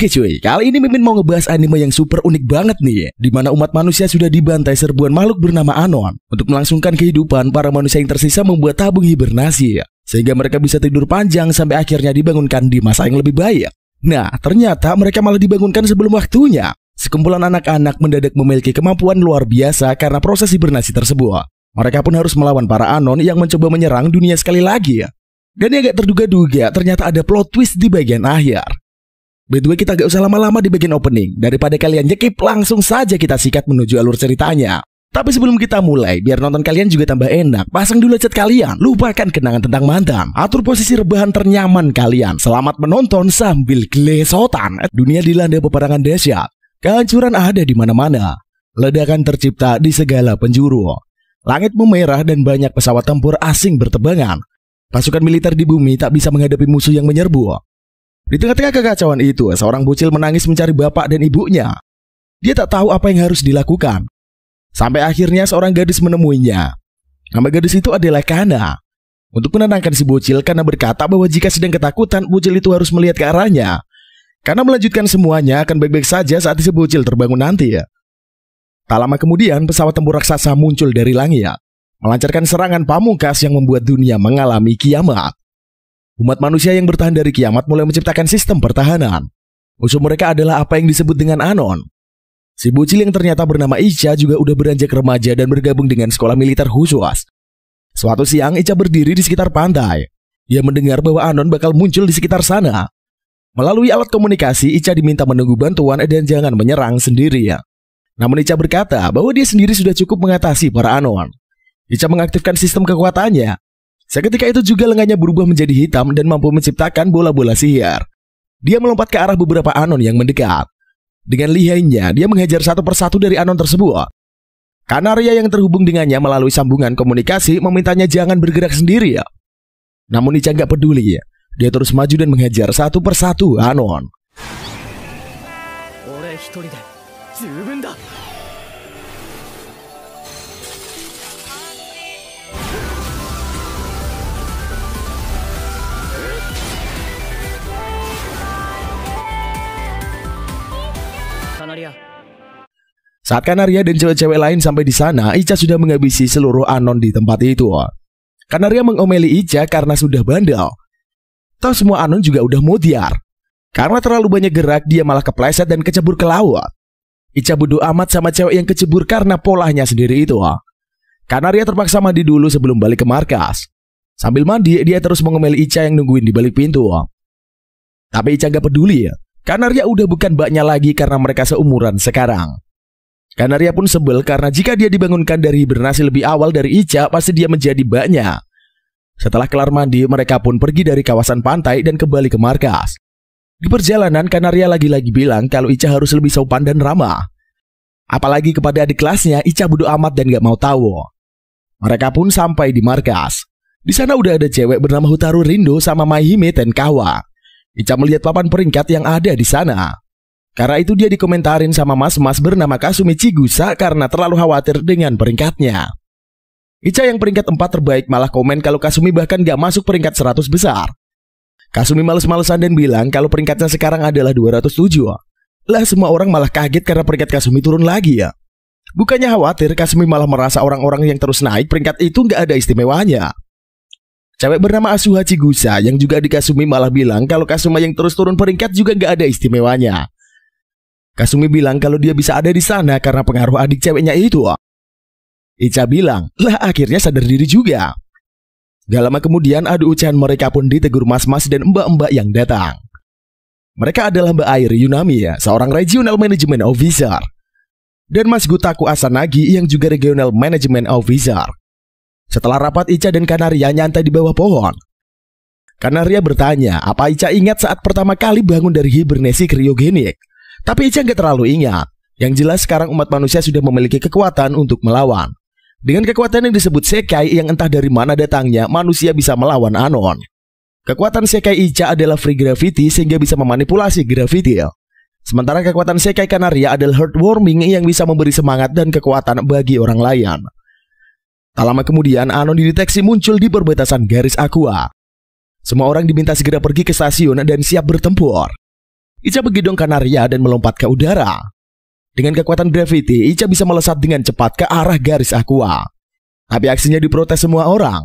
Oke cuy, kali ini Mimin mau ngebahas anime yang super unik banget nih, di mana umat manusia sudah dibantai serbuan makhluk bernama Anon. Untuk melangsungkan kehidupan, para manusia yang tersisa membuat tabung hibernasi, sehingga mereka bisa tidur panjang sampai akhirnya dibangunkan di masa yang lebih baik. Nah, ternyata mereka malah dibangunkan sebelum waktunya. Sekumpulan anak-anak mendadak memiliki kemampuan luar biasa karena proses hibernasi tersebut. Mereka pun harus melawan para Anon yang mencoba menyerang dunia sekali lagi. Dan yang gak terduga-duga, ternyata ada plot twist di bagian akhir. By the way, kita gak usah lama-lama di bagian opening. Daripada kalian nyekip, langsung saja kita sikat menuju alur ceritanya. Tapi sebelum kita mulai, biar nonton kalian juga tambah enak, pasang dulu headset kalian, lupakan kenangan tentang mantan, atur posisi rebahan ternyaman kalian. Selamat menonton sambil gelesotan. Dunia dilanda peperangan dahsyat. Kehancuran ada di mana-mana. Ledakan tercipta di segala penjuru. Langit memerah dan banyak pesawat tempur asing bertebangan. Pasukan militer di bumi tak bisa menghadapi musuh yang menyerbu. Di tengah-tengah kekacauan itu, seorang bocil menangis mencari bapak dan ibunya. Dia tak tahu apa yang harus dilakukan. Sampai akhirnya seorang gadis menemuinya. Nama gadis itu adalah Kana. Untuk menenangkan si bocil, Kana berkata bahwa jika sedang ketakutan, bocil itu harus melihat ke arahnya. Kana melanjutkan semuanya akan baik-baik saja saat si bocil terbangun nanti. Tak lama kemudian, pesawat tempur raksasa muncul dari langit, melancarkan serangan pamungkas yang membuat dunia mengalami kiamat. Umat manusia yang bertahan dari kiamat mulai menciptakan sistem pertahanan. Musuh mereka adalah apa yang disebut dengan Anon. Si bocil yang ternyata bernama Icha juga udah beranjak remaja dan bergabung dengan sekolah militer khusus. Suatu siang, Icha berdiri di sekitar pantai. Dia mendengar bahwa Anon bakal muncul di sekitar sana. Melalui alat komunikasi, Icha diminta menunggu bantuan dan jangan menyerang sendiri. Namun Icha berkata bahwa dia sendiri sudah cukup mengatasi para Anon. Icha mengaktifkan sistem kekuatannya. Seketika itu juga lengannya berubah menjadi hitam dan mampu menciptakan bola-bola sihir. Dia melompat ke arah beberapa Anon yang mendekat. Dengan lihainya, dia menghajar satu persatu dari Anon tersebut. Kanaria yang terhubung dengannya melalui sambungan komunikasi memintanya jangan bergerak sendiri. Namun Icha nggak peduli. Dia terus maju dan menghajar satu persatu Anon. Saat Kanaria dan cewek-cewek lain sampai di sana, Icha sudah menghabisi seluruh Anon di tempat itu. Kanaria mengomeli Icha karena sudah bandel. Tahu semua Anon juga udah modiar. Karena terlalu banyak gerak, dia malah kepleset dan kecebur ke laut. Icha bodoh amat sama cewek yang kecebur karena polanya sendiri itu. Kanaria terpaksa mandi dulu sebelum balik ke markas. Sambil mandi, dia terus mengomeli Icha yang nungguin di balik pintu. Tapi Icha gak peduli. Kanaria udah bukan mbaknya lagi karena mereka seumuran sekarang. Kanaria pun sebel karena jika dia dibangunkan dari hibernasi lebih awal dari Icha, pasti dia menjadi mbaknya. Setelah kelar mandi, mereka pun pergi dari kawasan pantai dan kembali ke markas. Di perjalanan, Kanaria lagi-lagi bilang kalau Icha harus lebih sopan dan ramah. Apalagi kepada adik kelasnya, Icha bodoh amat dan gak mau tahu. Mereka pun sampai di markas. Di sana udah ada cewek bernama Hotaru Rindo sama Maihime Tenkawa. Icha melihat papan peringkat yang ada di sana. Karena itu dia dikomentarin sama mas-mas bernama Kasumi Chigusa karena terlalu khawatir dengan peringkatnya. Icha yang peringkat 4 terbaik malah komen kalau Kasumi bahkan gak masuk peringkat 100 besar. Kasumi males-malesan dan bilang kalau peringkatnya sekarang adalah 207. Lah semua orang malah kaget karena peringkat Kasumi turun lagi ya. Bukannya khawatir, Kasumi malah merasa orang-orang yang terus naik peringkat itu gak ada istimewanya. Cewek bernama Asuha Chigusa yang juga adik Kasumi malah bilang kalau Kasuma yang terus turun peringkat juga gak ada istimewanya. Kasumi bilang kalau dia bisa ada di sana karena pengaruh adik ceweknya itu. Icha bilang, lah akhirnya sadar diri juga. Gak lama kemudian adu ucahan mereka pun ditegur mas-mas dan mbak-mbak yang datang. Mereka adalah Mbak Airi Yunami, seorang Regional Management Officer. Dan Mas Gutaku Asanagi yang juga Regional Management Officer. Setelah rapat, Icha dan Kanaria nyantai di bawah pohon. Kanaria bertanya, apa Icha ingat saat pertama kali bangun dari hibernasi kriogenik? Tapi Icha nggak terlalu ingat. Yang jelas sekarang umat manusia sudah memiliki kekuatan untuk melawan. Dengan kekuatan yang disebut Sekai yang entah dari mana datangnya, manusia bisa melawan Anon. Kekuatan Sekai Icha adalah free gravity sehingga bisa memanipulasi gravity. Sementara kekuatan Sekai Kanaria adalah heartwarming yang bisa memberi semangat dan kekuatan bagi orang lain. Tak lama kemudian Anon dideteksi muncul di perbatasan garis Aqua. Semua orang diminta segera pergi ke stasiun dan siap bertempur. Icha menggendong Kanaria dan melompat ke udara. Dengan kekuatan gravity, Icha bisa melesat dengan cepat ke arah garis aqua. Tapi aksinya diprotes semua orang.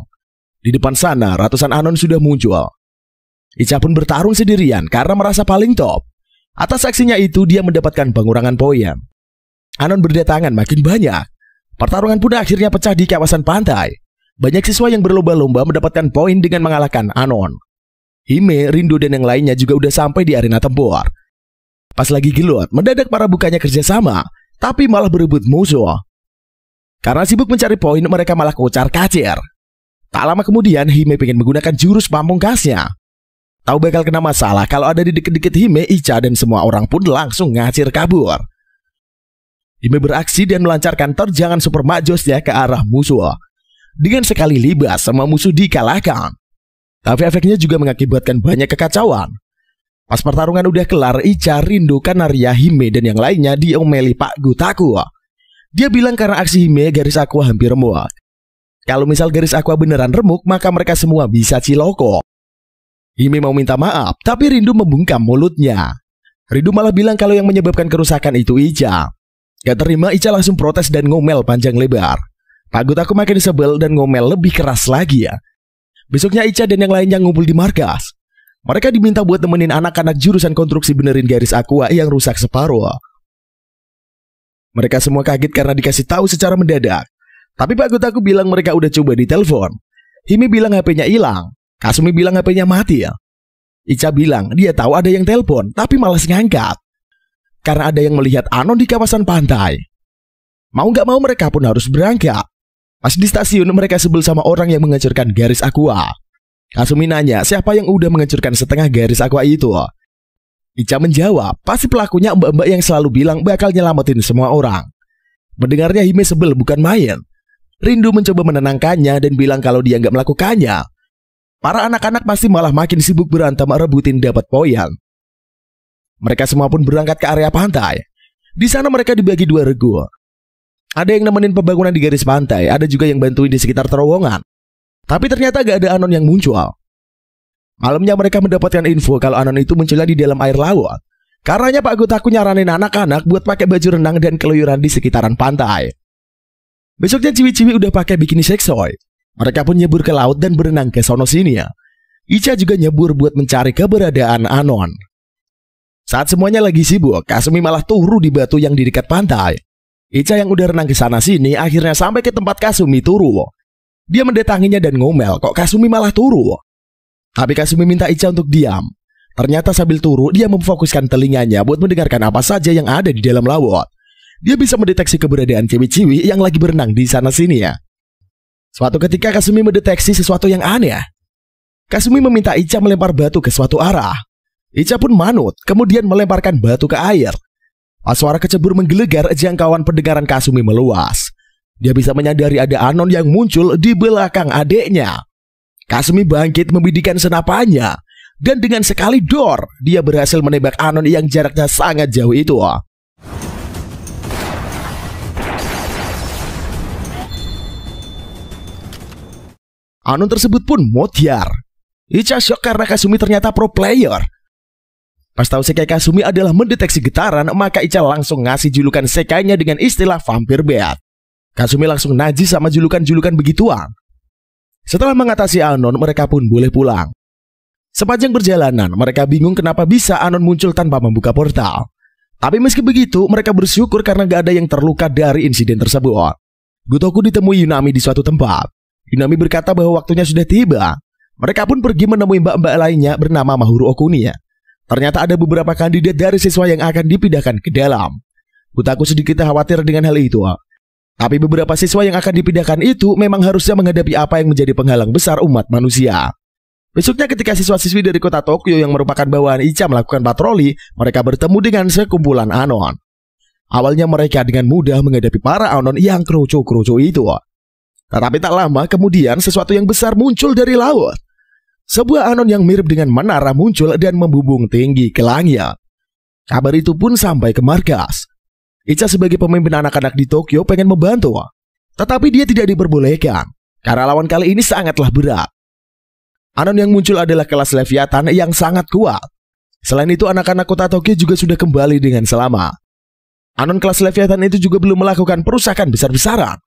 Di depan sana, ratusan Anon sudah muncul. Icha pun bertarung sendirian karena merasa paling top. Atas aksinya itu, dia mendapatkan pengurangan poin. Anon berdatangan makin banyak. Pertarungan pun akhirnya pecah di kawasan pantai. Banyak siswa yang berlomba-lomba mendapatkan poin dengan mengalahkan Anon. Hime, Rindu, dan yang lainnya juga udah sampai di arena tempur. Pas lagi gelut, mendadak para bukannya kerjasama, tapi malah berebut musuh. Karena sibuk mencari poin, mereka malah kocar-kacir. Tak lama kemudian, Hime pengen menggunakan jurus pamungkasnya. Tahu bakal kena masalah kalau ada di deket-deket Hime, Icha dan semua orang pun langsung ngacir kabur. Hime beraksi dan melancarkan terjangan super majosnya ke arah musuh. Dengan sekali libas, semua musuh dikalahkan. Tapi efeknya juga mengakibatkan banyak kekacauan. Pas pertarungan udah kelar, Icha, Rindu, Kanaria, Hime, dan yang lainnya diomeli Pak Gotaku. Dia bilang karena aksi Hime garis aqua hampir remuk. Kalau misal garis aqua beneran remuk, maka mereka semua bisa ciloko. Hime mau minta maaf, tapi Rindu membungkam mulutnya. Rindu malah bilang kalau yang menyebabkan kerusakan itu Icha. Gak terima, Icha langsung protes dan ngomel panjang lebar. Pak Gotaku makin sebel dan ngomel lebih keras lagi ya. Besoknya Icha dan yang lainnya ngumpul di markas. Mereka diminta buat temenin anak-anak jurusan konstruksi benerin garis aqua yang rusak separuh. Mereka semua kaget karena dikasih tahu secara mendadak. Tapi Pak Gotaku bilang mereka udah coba ditelepon. Hime bilang HP-nya hilang. Kasumi bilang HP-nya mati ya. Icha bilang dia tahu ada yang telepon, tapi malas ngangkat. Karena ada yang melihat Anon di kawasan pantai. Mau gak mau mereka pun harus berangkat. Pas di stasiun mereka sebel sama orang yang menghancurkan garis aqua. Kasumi nanya siapa yang udah menghancurkan setengah garis aqua itu. Icha menjawab pasti pelakunya mbak-mbak yang selalu bilang bakal nyelamatin semua orang. Mendengarnya Hime sebel bukan main. Rindu mencoba menenangkannya dan bilang kalau dia gak melakukannya. Para anak-anak pasti malah makin sibuk berantem rebutin dapat poin. Mereka semua pun berangkat ke area pantai. Di sana mereka dibagi dua regu. Ada yang nemenin pembangunan di garis pantai, ada juga yang bantuin di sekitar terowongan. Tapi ternyata gak ada Anon yang muncul. Malamnya mereka mendapatkan info kalau Anon itu munculnya di dalam air laut. Karenanya Pak Gotaku nyaranin anak-anak buat pakai baju renang dan keluyuran di sekitaran pantai. Besoknya ciwi-ciwi udah pakai bikini seksoi. Mereka pun nyebur ke laut dan berenang ke sono sini ya. Icha juga nyebur buat mencari keberadaan Anon. Saat semuanya lagi sibuk, Kasumi malah turu di batu yang di dekat pantai. Icha yang udah renang ke sana sini akhirnya sampai ke tempat Kasumi turu. Dia mendatanginya dan ngomel kok Kasumi malah turu. Tapi Kasumi minta Icha untuk diam. Ternyata sambil turu dia memfokuskan telinganya buat mendengarkan apa saja yang ada di dalam laut. Dia bisa mendeteksi keberadaan ciwi-ciwi yang lagi berenang di sana sini ya. Suatu ketika Kasumi mendeteksi sesuatu yang aneh. Kasumi meminta Icha melempar batu ke suatu arah. Icha pun manut, kemudian melemparkan batu ke air. Pas suara kecebur menggelegar, jangkauan pendengaran Kasumi meluas. Dia bisa menyadari ada Anon yang muncul di belakang adiknya. Kasumi bangkit membidikan senapannya. Dan dengan sekali dor, dia berhasil menembak Anon yang jaraknya sangat jauh itu. Anon tersebut pun modiar. Icha shock karena Kasumi ternyata pro player. Pas tahu Sekai Kasumi adalah mendeteksi getaran, maka Icha langsung ngasih julukan Sekainya dengan istilah vampir beat. Kasumi langsung najis sama julukan-julukan begituan. Setelah mengatasi Anon, mereka pun boleh pulang. Sepanjang perjalanan, mereka bingung kenapa bisa Anon muncul tanpa membuka portal. Tapi meski begitu, mereka bersyukur karena gak ada yang terluka dari insiden tersebut. Gotoku ditemui Yunami di suatu tempat. Yunami berkata bahwa waktunya sudah tiba. Mereka pun pergi menemui mbak-mbak lainnya bernama Mahuru Okuni. Ternyata ada beberapa kandidat dari siswa yang akan dipindahkan ke dalam. Gotaku sedikit khawatir dengan hal itu. Tapi beberapa siswa yang akan dipindahkan itu memang harusnya menghadapi apa yang menjadi penghalang besar umat manusia. Besoknya ketika siswa-siswi dari kota Tokyo yang merupakan bawahan Icha melakukan patroli, mereka bertemu dengan sekumpulan Anon. Awalnya mereka dengan mudah menghadapi para Anon yang kroco-kroco itu. Tetapi tak lama kemudian sesuatu yang besar muncul dari laut. Sebuah Anon yang mirip dengan menara muncul dan membubung tinggi ke langit. Kabar itu pun sampai ke markas. Icha sebagai pemimpin anak-anak di Tokyo pengen membantu. Tetapi dia tidak diperbolehkan. Karena lawan kali ini sangatlah berat. Anon yang muncul adalah kelas Leviathan yang sangat kuat. Selain itu, anak-anak kota Tokyo juga sudah kembali dengan selamat. Anon kelas Leviathan itu juga belum melakukan perusakan besar-besaran.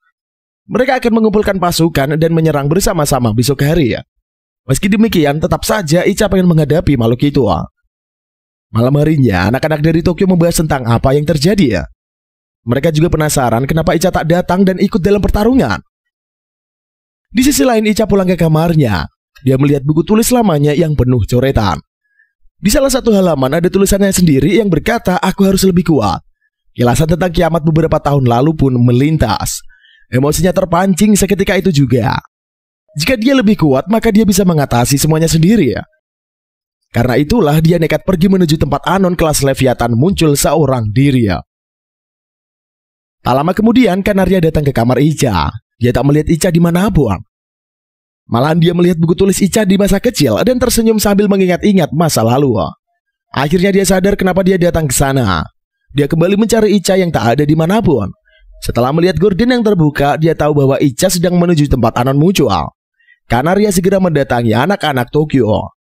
Mereka akan mengumpulkan pasukan dan menyerang bersama-sama besok hari ya. Meski demikian, tetap saja Icha pengen menghadapi makhluk itu. Malam harinya, anak-anak dari Tokyo membahas tentang apa yang terjadi ya. Mereka juga penasaran kenapa Icha tak datang dan ikut dalam pertarungan. Di sisi lain, Icha pulang ke kamarnya. Dia melihat buku tulis lamanya yang penuh coretan. Di salah satu halaman ada tulisannya sendiri yang berkata, "Aku harus lebih kuat." Kilasan tentang kiamat beberapa tahun lalu pun melintas. Emosinya terpancing seketika itu juga. Jika dia lebih kuat, maka dia bisa mengatasi semuanya sendiri ya. Karena itulah dia nekat pergi menuju tempat Anon kelas Leviathan muncul seorang diri ya. Tak lama kemudian, Kanaria datang ke kamar Icha. Dia tak melihat Icha dimanapun. Malahan dia melihat buku tulis Icha di masa kecil dan tersenyum sambil mengingat-ingat masa lalu. Akhirnya dia sadar kenapa dia datang ke sana. Dia kembali mencari Icha yang tak ada dimanapun. Setelah melihat gorden yang terbuka, dia tahu bahwa Icha sedang menuju tempat Anon muncul. Kanaria segera mendatangi anak-anak Tokyo.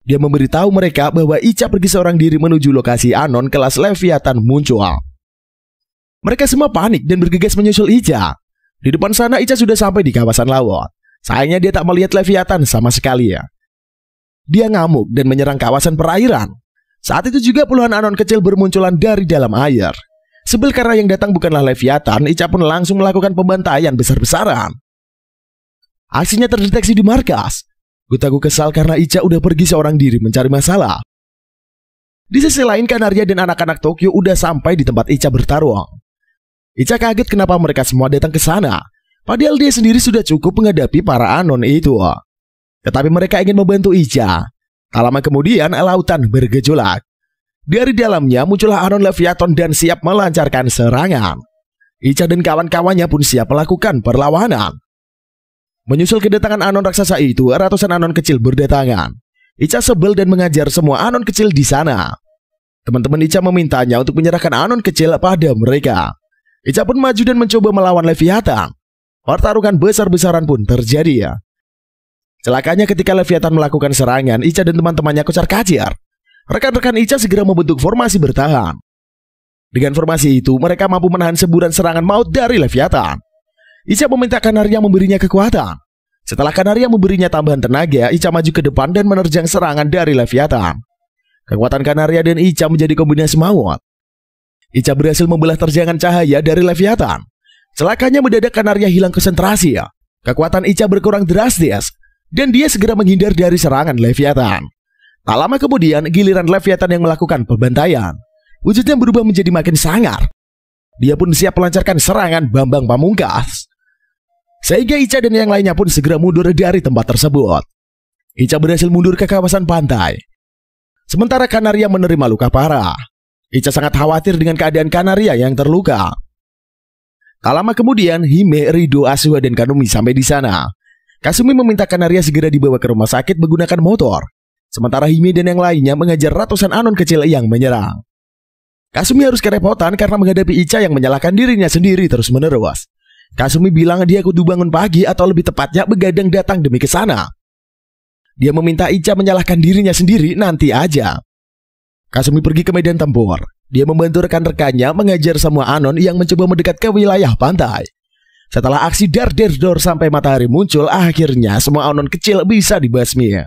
Dia memberitahu mereka bahwa Icha pergi seorang diri menuju lokasi Anon kelas Leviathan muncul. Mereka semua panik dan bergegas menyusul Icha. Di depan sana Icha sudah sampai di kawasan laut. Sayangnya dia tak melihat Leviathan sama sekali ya. Dia ngamuk dan menyerang kawasan perairan. Saat itu juga puluhan Anon kecil bermunculan dari dalam air. Sebel karena yang datang bukanlah Leviathan, Icha pun langsung melakukan pembantaian besar-besaran. Aksinya terdeteksi di markas. Gutaku kesal karena Icha udah pergi seorang diri mencari masalah. Di sisi lain, Kanaria dan anak-anak Tokyo udah sampai di tempat Icha bertarung. Icha kaget kenapa mereka semua datang ke sana. Padahal dia sendiri sudah cukup menghadapi para Anon itu. Tetapi mereka ingin membantu Icha. Tak lama kemudian, lautan bergejolak. Dari dalamnya muncullah Anon Leviathan dan siap melancarkan serangan. Icha dan kawan-kawannya pun siap melakukan perlawanan. Menyusul kedatangan Anon raksasa itu, ratusan Anon kecil berdatangan. Icha sebel dan mengajar semua Anon kecil di sana. Teman-teman Icha memintanya untuk menyerahkan Anon kecil pada mereka. Icha pun maju dan mencoba melawan Leviathan. Pertarungan besar-besaran pun terjadi ya. Celakanya ketika Leviathan melakukan serangan, Icha dan teman-temannya kocar-kacir. Rekan-rekan Icha segera membentuk formasi bertahan. Dengan formasi itu, mereka mampu menahan semburan serangan maut dari Leviathan. Icha meminta Kanaria memberinya kekuatan. Setelah Kanaria memberinya tambahan tenaga, Icha maju ke depan dan menerjang serangan dari Leviathan. Kekuatan Kanaria dan Icha menjadi kombinasi maut. Icha berhasil membelah terjangan cahaya dari Leviathan. Celakanya mendadak Kanaria hilang konsentrasi ya. Kekuatan Icha berkurang drastis dan dia segera menghindar dari serangan Leviathan. Tak lama kemudian, giliran Leviathan yang melakukan pembantaian. Wujudnya berubah menjadi makin sangar. Dia pun siap melancarkan serangan Bambang Pamungkas. Sehingga Icha dan yang lainnya pun segera mundur dari tempat tersebut. Icha berhasil mundur ke kawasan pantai. Sementara Kanaria menerima luka parah. Icha sangat khawatir dengan keadaan Kanaria yang terluka. Tak lama kemudian, Hime, Rido, Asuha, dan Kanumi sampai di sana. Kasumi meminta Kanaria segera dibawa ke rumah sakit menggunakan motor. Sementara Hime dan yang lainnya mengajar ratusan Anon kecil yang menyerang. Kasumi harus kerepotan karena menghadapi Icha yang menyalahkan dirinya sendiri terus-menerus. Kasumi bilang dia kudu bangun pagi atau lebih tepatnya begadang datang demi ke sana. Dia meminta Icha menyalahkan dirinya sendiri nanti aja. Kasumi pergi ke medan tempur. Dia membantu rekan-rekannya mengajar semua Anon yang mencoba mendekat ke wilayah pantai. Setelah aksi dar-der-dor sampai matahari muncul, akhirnya semua Anon kecil bisa dibasmi.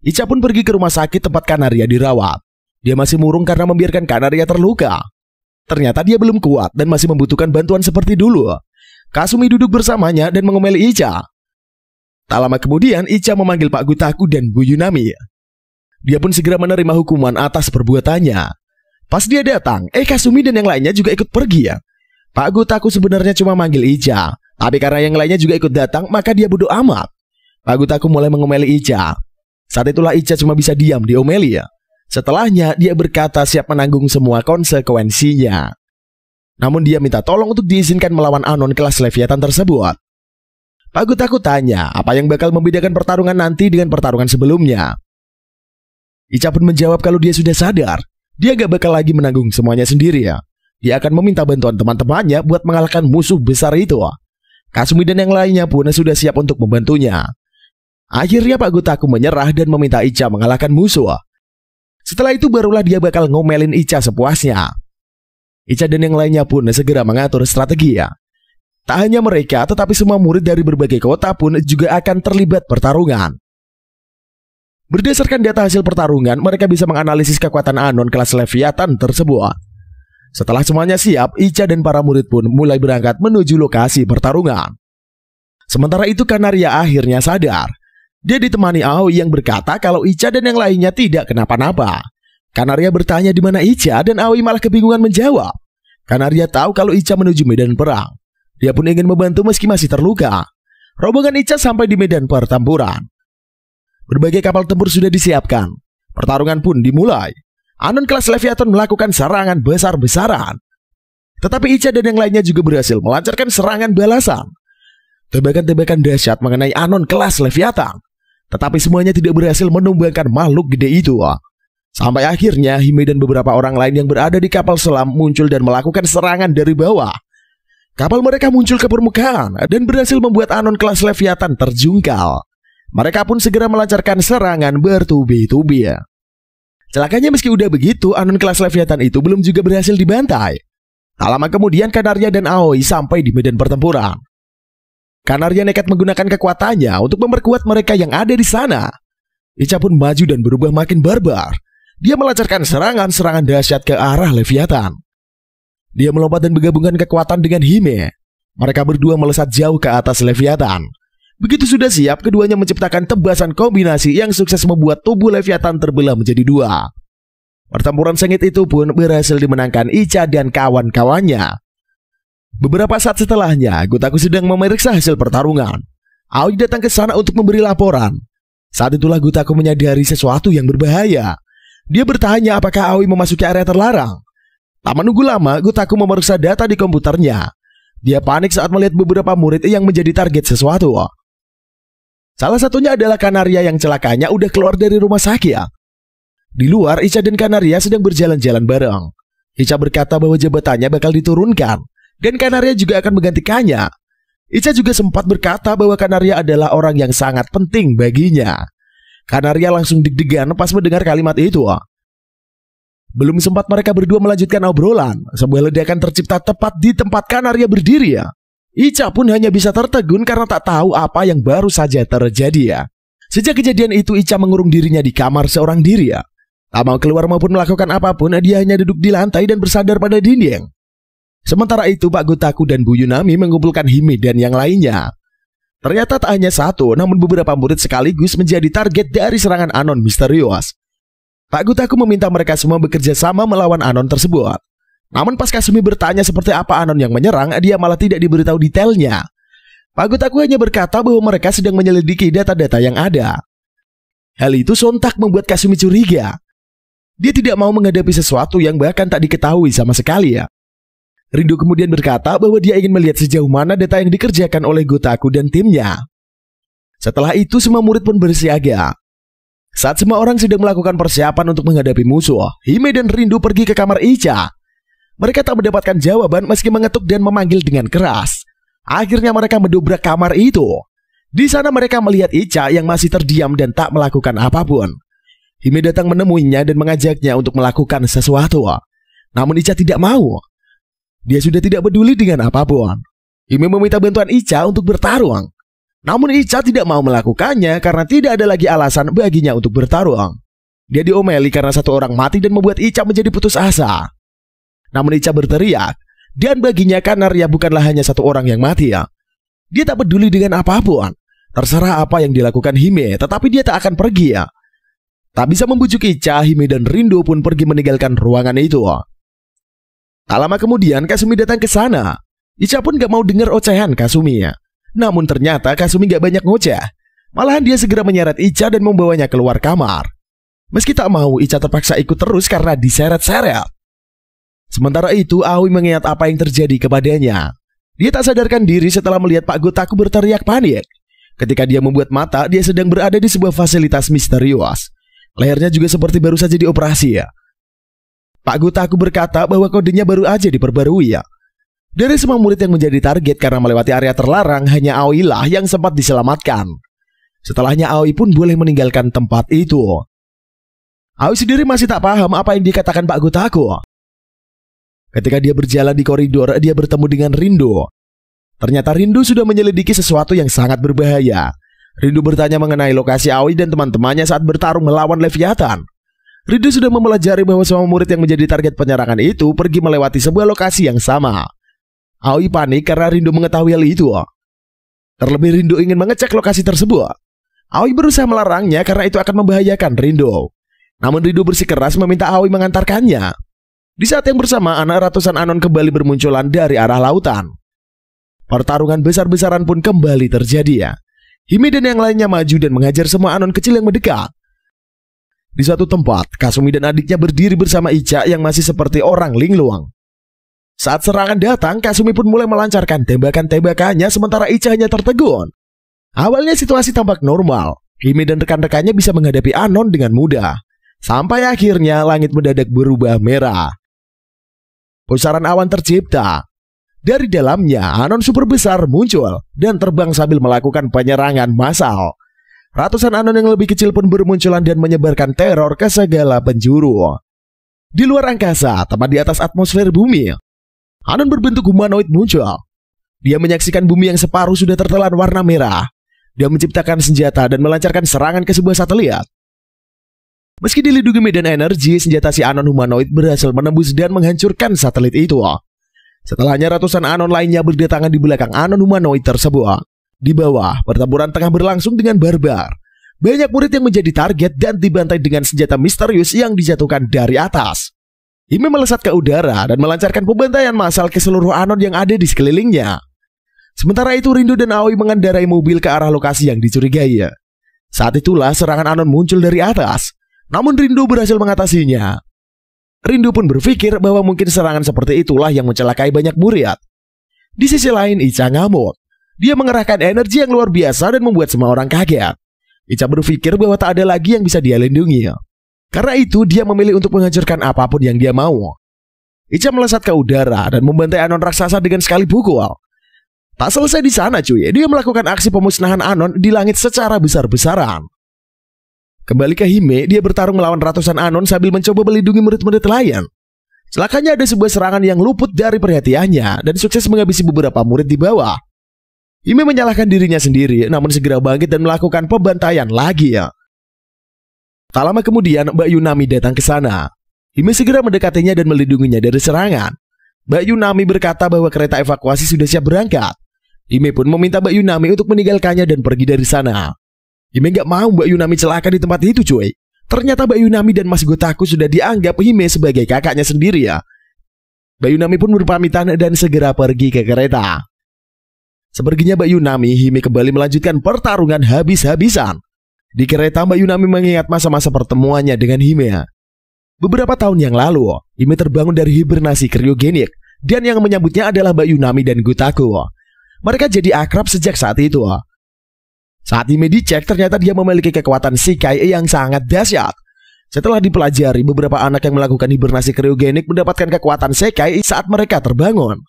Icha pun pergi ke rumah sakit tempat Kanaria dirawat. Dia masih murung karena membiarkan Kanaria terluka. Ternyata dia belum kuat dan masih membutuhkan bantuan seperti dulu. Kasumi duduk bersamanya dan mengomeli Icha. Tak lama kemudian, Icha memanggil Pak Gutaku dan Bu Yunami. Dia pun segera menerima hukuman atas perbuatannya. Pas dia datang, Kasumi dan yang lainnya juga ikut pergi ya. Pak Gutaku sebenarnya cuma manggil Icha, tapi karena yang lainnya juga ikut datang, maka dia bodoh amat. Pak Gutaku mulai mengomeli Icha. Saat itulah Icha cuma bisa diam diomeli ya. Setelahnya dia berkata siap menanggung semua konsekuensinya. Namun dia minta tolong untuk diizinkan melawan Anon kelas Leviathan tersebut. Pak Gutaku tanya apa yang bakal membedakan pertarungan nanti dengan pertarungan sebelumnya. Icha pun menjawab kalau dia sudah sadar. Dia gak bakal lagi menanggung semuanya sendiri ya. Dia akan meminta bantuan teman-temannya buat mengalahkan musuh besar itu. Kasumi dan yang lainnya pun sudah siap untuk membantunya. Akhirnya Pak Gutaku menyerah dan meminta Icha mengalahkan musuh. Setelah itu barulah dia bakal ngomelin Icha sepuasnya. Icha dan yang lainnya pun segera mengatur strategi ya. Tak hanya mereka, tetapi semua murid dari berbagai kota pun juga akan terlibat pertarungan. Berdasarkan data hasil pertarungan, mereka bisa menganalisis kekuatan Anon kelas Leviathan tersebut. Setelah semuanya siap, Icha dan para murid pun mulai berangkat menuju lokasi pertarungan. Sementara itu Kanaria akhirnya sadar. Dia ditemani Aoi yang berkata kalau Icha dan yang lainnya tidak kenapa-napa. Kanaria bertanya di mana Icha dan Aoi malah kebingungan menjawab. Kanaria tahu kalau Icha menuju medan perang. Dia pun ingin membantu meski masih terluka. Rombongan Icha sampai di medan pertempuran. Berbagai kapal tempur sudah disiapkan. Pertarungan pun dimulai. Anon kelas Leviathan melakukan serangan besar-besaran. Tetapi Icha dan yang lainnya juga berhasil melancarkan serangan balasan. Tembakan-tembakan dahsyat mengenai Anon kelas Leviathan. Tetapi semuanya tidak berhasil menumbangkan makhluk gede itu. Sampai akhirnya Hime dan beberapa orang lain yang berada di kapal selam muncul dan melakukan serangan dari bawah. Kapal mereka muncul ke permukaan dan berhasil membuat Anon kelas Leviathan terjungkal. Mereka pun segera melancarkan serangan bertubi-tubi. Celakanya meski udah begitu, Anon kelas Leviathan itu belum juga berhasil dibantai. Tak lama kemudian Kanaria dan Aoi sampai di medan pertempuran. Kanaria nekat menggunakan kekuatannya untuk memperkuat mereka yang ada di sana. Icha pun maju dan berubah makin barbar. Dia melancarkan serangan-serangan dahsyat ke arah Leviathan. Dia melompat dan menggabungkan kekuatan dengan Hime. Mereka berdua melesat jauh ke atas Leviathan. Begitu sudah siap, keduanya menciptakan tebasan kombinasi yang sukses membuat tubuh Leviathan terbelah menjadi dua. Pertempuran sengit itu pun berhasil dimenangkan Icha dan kawan-kawannya. Beberapa saat setelahnya, Gotaku sedang memeriksa hasil pertarungan. Aoi datang ke sana untuk memberi laporan. Saat itulah Gotaku menyadari sesuatu yang berbahaya. Dia bertanya apakah Aoi memasuki area terlarang. Tak menunggu lama, Gotaku memeriksa data di komputernya. Dia panik saat melihat beberapa murid yang menjadi target sesuatu. Salah satunya adalah Kanaria yang celakanya udah keluar dari rumah sakit. Di luar, Icha dan Kanaria sedang berjalan-jalan bareng. Icha berkata bahwa jabatannya bakal diturunkan. Dan Kanaria juga akan menggantikannya. Icha juga sempat berkata bahwa Kanaria adalah orang yang sangat penting baginya. Kanaria langsung deg-degan pas mendengar kalimat itu. Belum sempat mereka berdua melanjutkan obrolan, sebuah ledakan tercipta tepat di tempat Kanaria berdiri. Icha pun hanya bisa tertegun karena tak tahu apa yang baru saja terjadi. Sejak kejadian itu Icha mengurung dirinya di kamar seorang diri. Tak mau keluar maupun melakukan apapun, dia hanya duduk di lantai dan bersandar pada dinding. Sementara itu Pak Gotaku dan Bu Yunami mengumpulkan Hime dan yang lainnya. Ternyata tak hanya satu, namun beberapa murid sekaligus menjadi target dari serangan Anon misterius. Pak Gotaku meminta mereka semua bekerja sama melawan Anon tersebut. Namun pas Kasumi bertanya seperti apa Anon yang menyerang, dia malah tidak diberitahu detailnya. Pak Gotaku hanya berkata bahwa mereka sedang menyelidiki data-data yang ada. Hal itu sontak membuat Kasumi curiga. Dia tidak mau menghadapi sesuatu yang bahkan tak diketahui sama sekali. Rindu kemudian berkata bahwa dia ingin melihat sejauh mana data yang dikerjakan oleh Gotaku dan timnya. Setelah itu semua murid pun bersiaga. Saat semua orang sedang melakukan persiapan untuk menghadapi musuh, Hime dan Rindu pergi ke kamar Icha. Mereka tak mendapatkan jawaban meski mengetuk dan memanggil dengan keras. Akhirnya mereka mendobrak kamar itu. Di sana mereka melihat Icha yang masih terdiam dan tak melakukan apapun. Hime datang menemuinya dan mengajaknya untuk melakukan sesuatu. Namun Icha tidak mau. Dia sudah tidak peduli dengan apapun. Hime meminta bantuan Icha untuk bertarung. Namun Icha tidak mau melakukannya karena tidak ada lagi alasan baginya untuk bertarung. Dia diomeli karena satu orang mati dan membuat Icha menjadi putus asa. Namun Icha berteriak, dan baginya Kanaria bukanlah hanya satu orang yang mati. Dia tak peduli dengan apapun. Terserah apa yang dilakukan Hime, tetapi dia tak akan pergi. Tak bisa membujuk Icha, Hime dan Rindu pun pergi meninggalkan ruangan itu. Tak lama kemudian Kasumi datang ke sana. Icha pun gak mau dengar ocehan Kasumi. Namun ternyata Kasumi gak banyak ngoceh. Malahan dia segera menyeret Icha dan membawanya keluar kamar. Meski tak mau, Icha terpaksa ikut terus karena diseret-seret. Sementara itu Aoi mengingat apa yang terjadi kepadanya. Dia tak sadarkan diri setelah melihat Pak Gotaku berteriak panik. Ketika dia membuat mata, dia sedang berada di sebuah fasilitas misterius. Lehernya juga seperti baru saja dioperasi. Pak Gotaku berkata bahwa kodenya baru aja diperbarui. Dari semua murid yang menjadi target karena melewati area terlarang, hanya Aoi lah yang sempat diselamatkan. Setelahnya Aoi pun boleh meninggalkan tempat itu. Aoi sendiri masih tak paham apa yang dikatakan Pak Gotaku. Ketika dia berjalan di koridor, dia bertemu dengan Rindo. Ternyata Rindo sudah menyelidiki sesuatu yang sangat berbahaya. Rindo bertanya mengenai lokasi Aoi dan teman-temannya saat bertarung melawan Leviathan. Rindo sudah mempelajari bahwa semua murid yang menjadi target penyerangan itu pergi melewati sebuah lokasi yang sama. Aoi panik karena Rindo mengetahui hal itu. Terlebih Rindo ingin mengecek lokasi tersebut. Aoi berusaha melarangnya karena itu akan membahayakan Rindo. Namun Rindo bersikeras meminta Aoi mengantarkannya. Di saat yang bersamaan, ratusan Anon kembali bermunculan dari arah lautan. Pertarungan besar-besaran pun kembali terjadi. Hime dan yang lainnya maju dan menghajar semua Anon kecil yang mendekat. Di suatu tempat, Kasumi dan adiknya berdiri bersama Icha yang masih seperti orang linglung. Saat serangan datang, Kasumi pun mulai melancarkan tembakan-tembakannya sementara Icha hanya tertegun. Awalnya situasi tampak normal. Hime dan rekan-rekannya bisa menghadapi Anon dengan mudah. Sampai akhirnya langit mendadak berubah merah. Pusaran awan tercipta. Dari dalamnya, Anon super besar muncul dan terbang sambil melakukan penyerangan massal. Ratusan Anon yang lebih kecil pun bermunculan dan menyebarkan teror ke segala penjuru. Di luar angkasa, tepat di atas atmosfer bumi, Anon berbentuk humanoid muncul. Dia menyaksikan bumi yang separuh sudah tertelan warna merah. Dia menciptakan senjata dan melancarkan serangan ke sebuah satelit. Meski dilindungi medan energi, senjata si Anon humanoid berhasil menembus dan menghancurkan satelit itu. Setelahnya ratusan Anon lainnya berdatangan di belakang Anon humanoid tersebut. Di bawah, pertempuran tengah berlangsung dengan barbar. Banyak murid yang menjadi target dan dibantai dengan senjata misterius yang dijatuhkan dari atas. Hime melesat ke udara dan melancarkan pembantaian massal ke seluruh Anon yang ada di sekelilingnya. Sementara itu Rindo dan Aoi mengendarai mobil ke arah lokasi yang dicurigai. Saat itulah serangan Anon muncul dari atas. Namun Rindo berhasil mengatasinya. Rindo pun berpikir bahwa mungkin serangan seperti itulah yang mencelakai banyak murid. Di sisi lain, Icha ngamuk. Dia mengerahkan energi yang luar biasa dan membuat semua orang kaget. Icha berpikir bahwa tak ada lagi yang bisa dia lindungi. Karena itu, dia memilih untuk menghancurkan apapun yang dia mau. Icha melesat ke udara dan membantai Anon raksasa dengan sekali pukul. Tak selesai di sana cuy, dia melakukan aksi pemusnahan Anon di langit secara besar-besaran. Kembali ke Hime, dia bertarung melawan ratusan Anon sambil mencoba melindungi murid-murid lain. Celakanya ada sebuah serangan yang luput dari perhatiannya dan sukses menghabisi beberapa murid di bawah. Hime menyalahkan dirinya sendiri, namun segera bangkit dan melakukan pembantaian lagi. Tak lama kemudian, Mbak Yunami datang ke sana. Hime segera mendekatinya dan melindunginya dari serangan. Mbak Yunami berkata bahwa kereta evakuasi sudah siap berangkat. Hime pun meminta Mbak Yunami untuk meninggalkannya dan pergi dari sana. Hime gak mau Mbak Yunami celaka di tempat itu cuy. Ternyata Mbak Yunami dan Mas Gotaku sudah dianggap Hime sebagai kakaknya sendiri ya. Mbak Yunami pun berpamitan dan segera pergi ke kereta. Seperginya Mbak Yunami, Hime kembali melanjutkan pertarungan habis-habisan. Di kereta Mbak Yunami mengingat masa-masa pertemuannya dengan Hime. Beberapa tahun yang lalu, Hime terbangun dari hibernasi kriogenik. Dan yang menyambutnya adalah Mbak Yunami dan Gotaku. Mereka jadi akrab sejak saat itu. Saat Hime dicek, ternyata dia memiliki kekuatan Shikai yang sangat dahsyat. Setelah dipelajari, beberapa anak yang melakukan hibernasi kriogenik mendapatkan kekuatan Shikai saat mereka terbangun.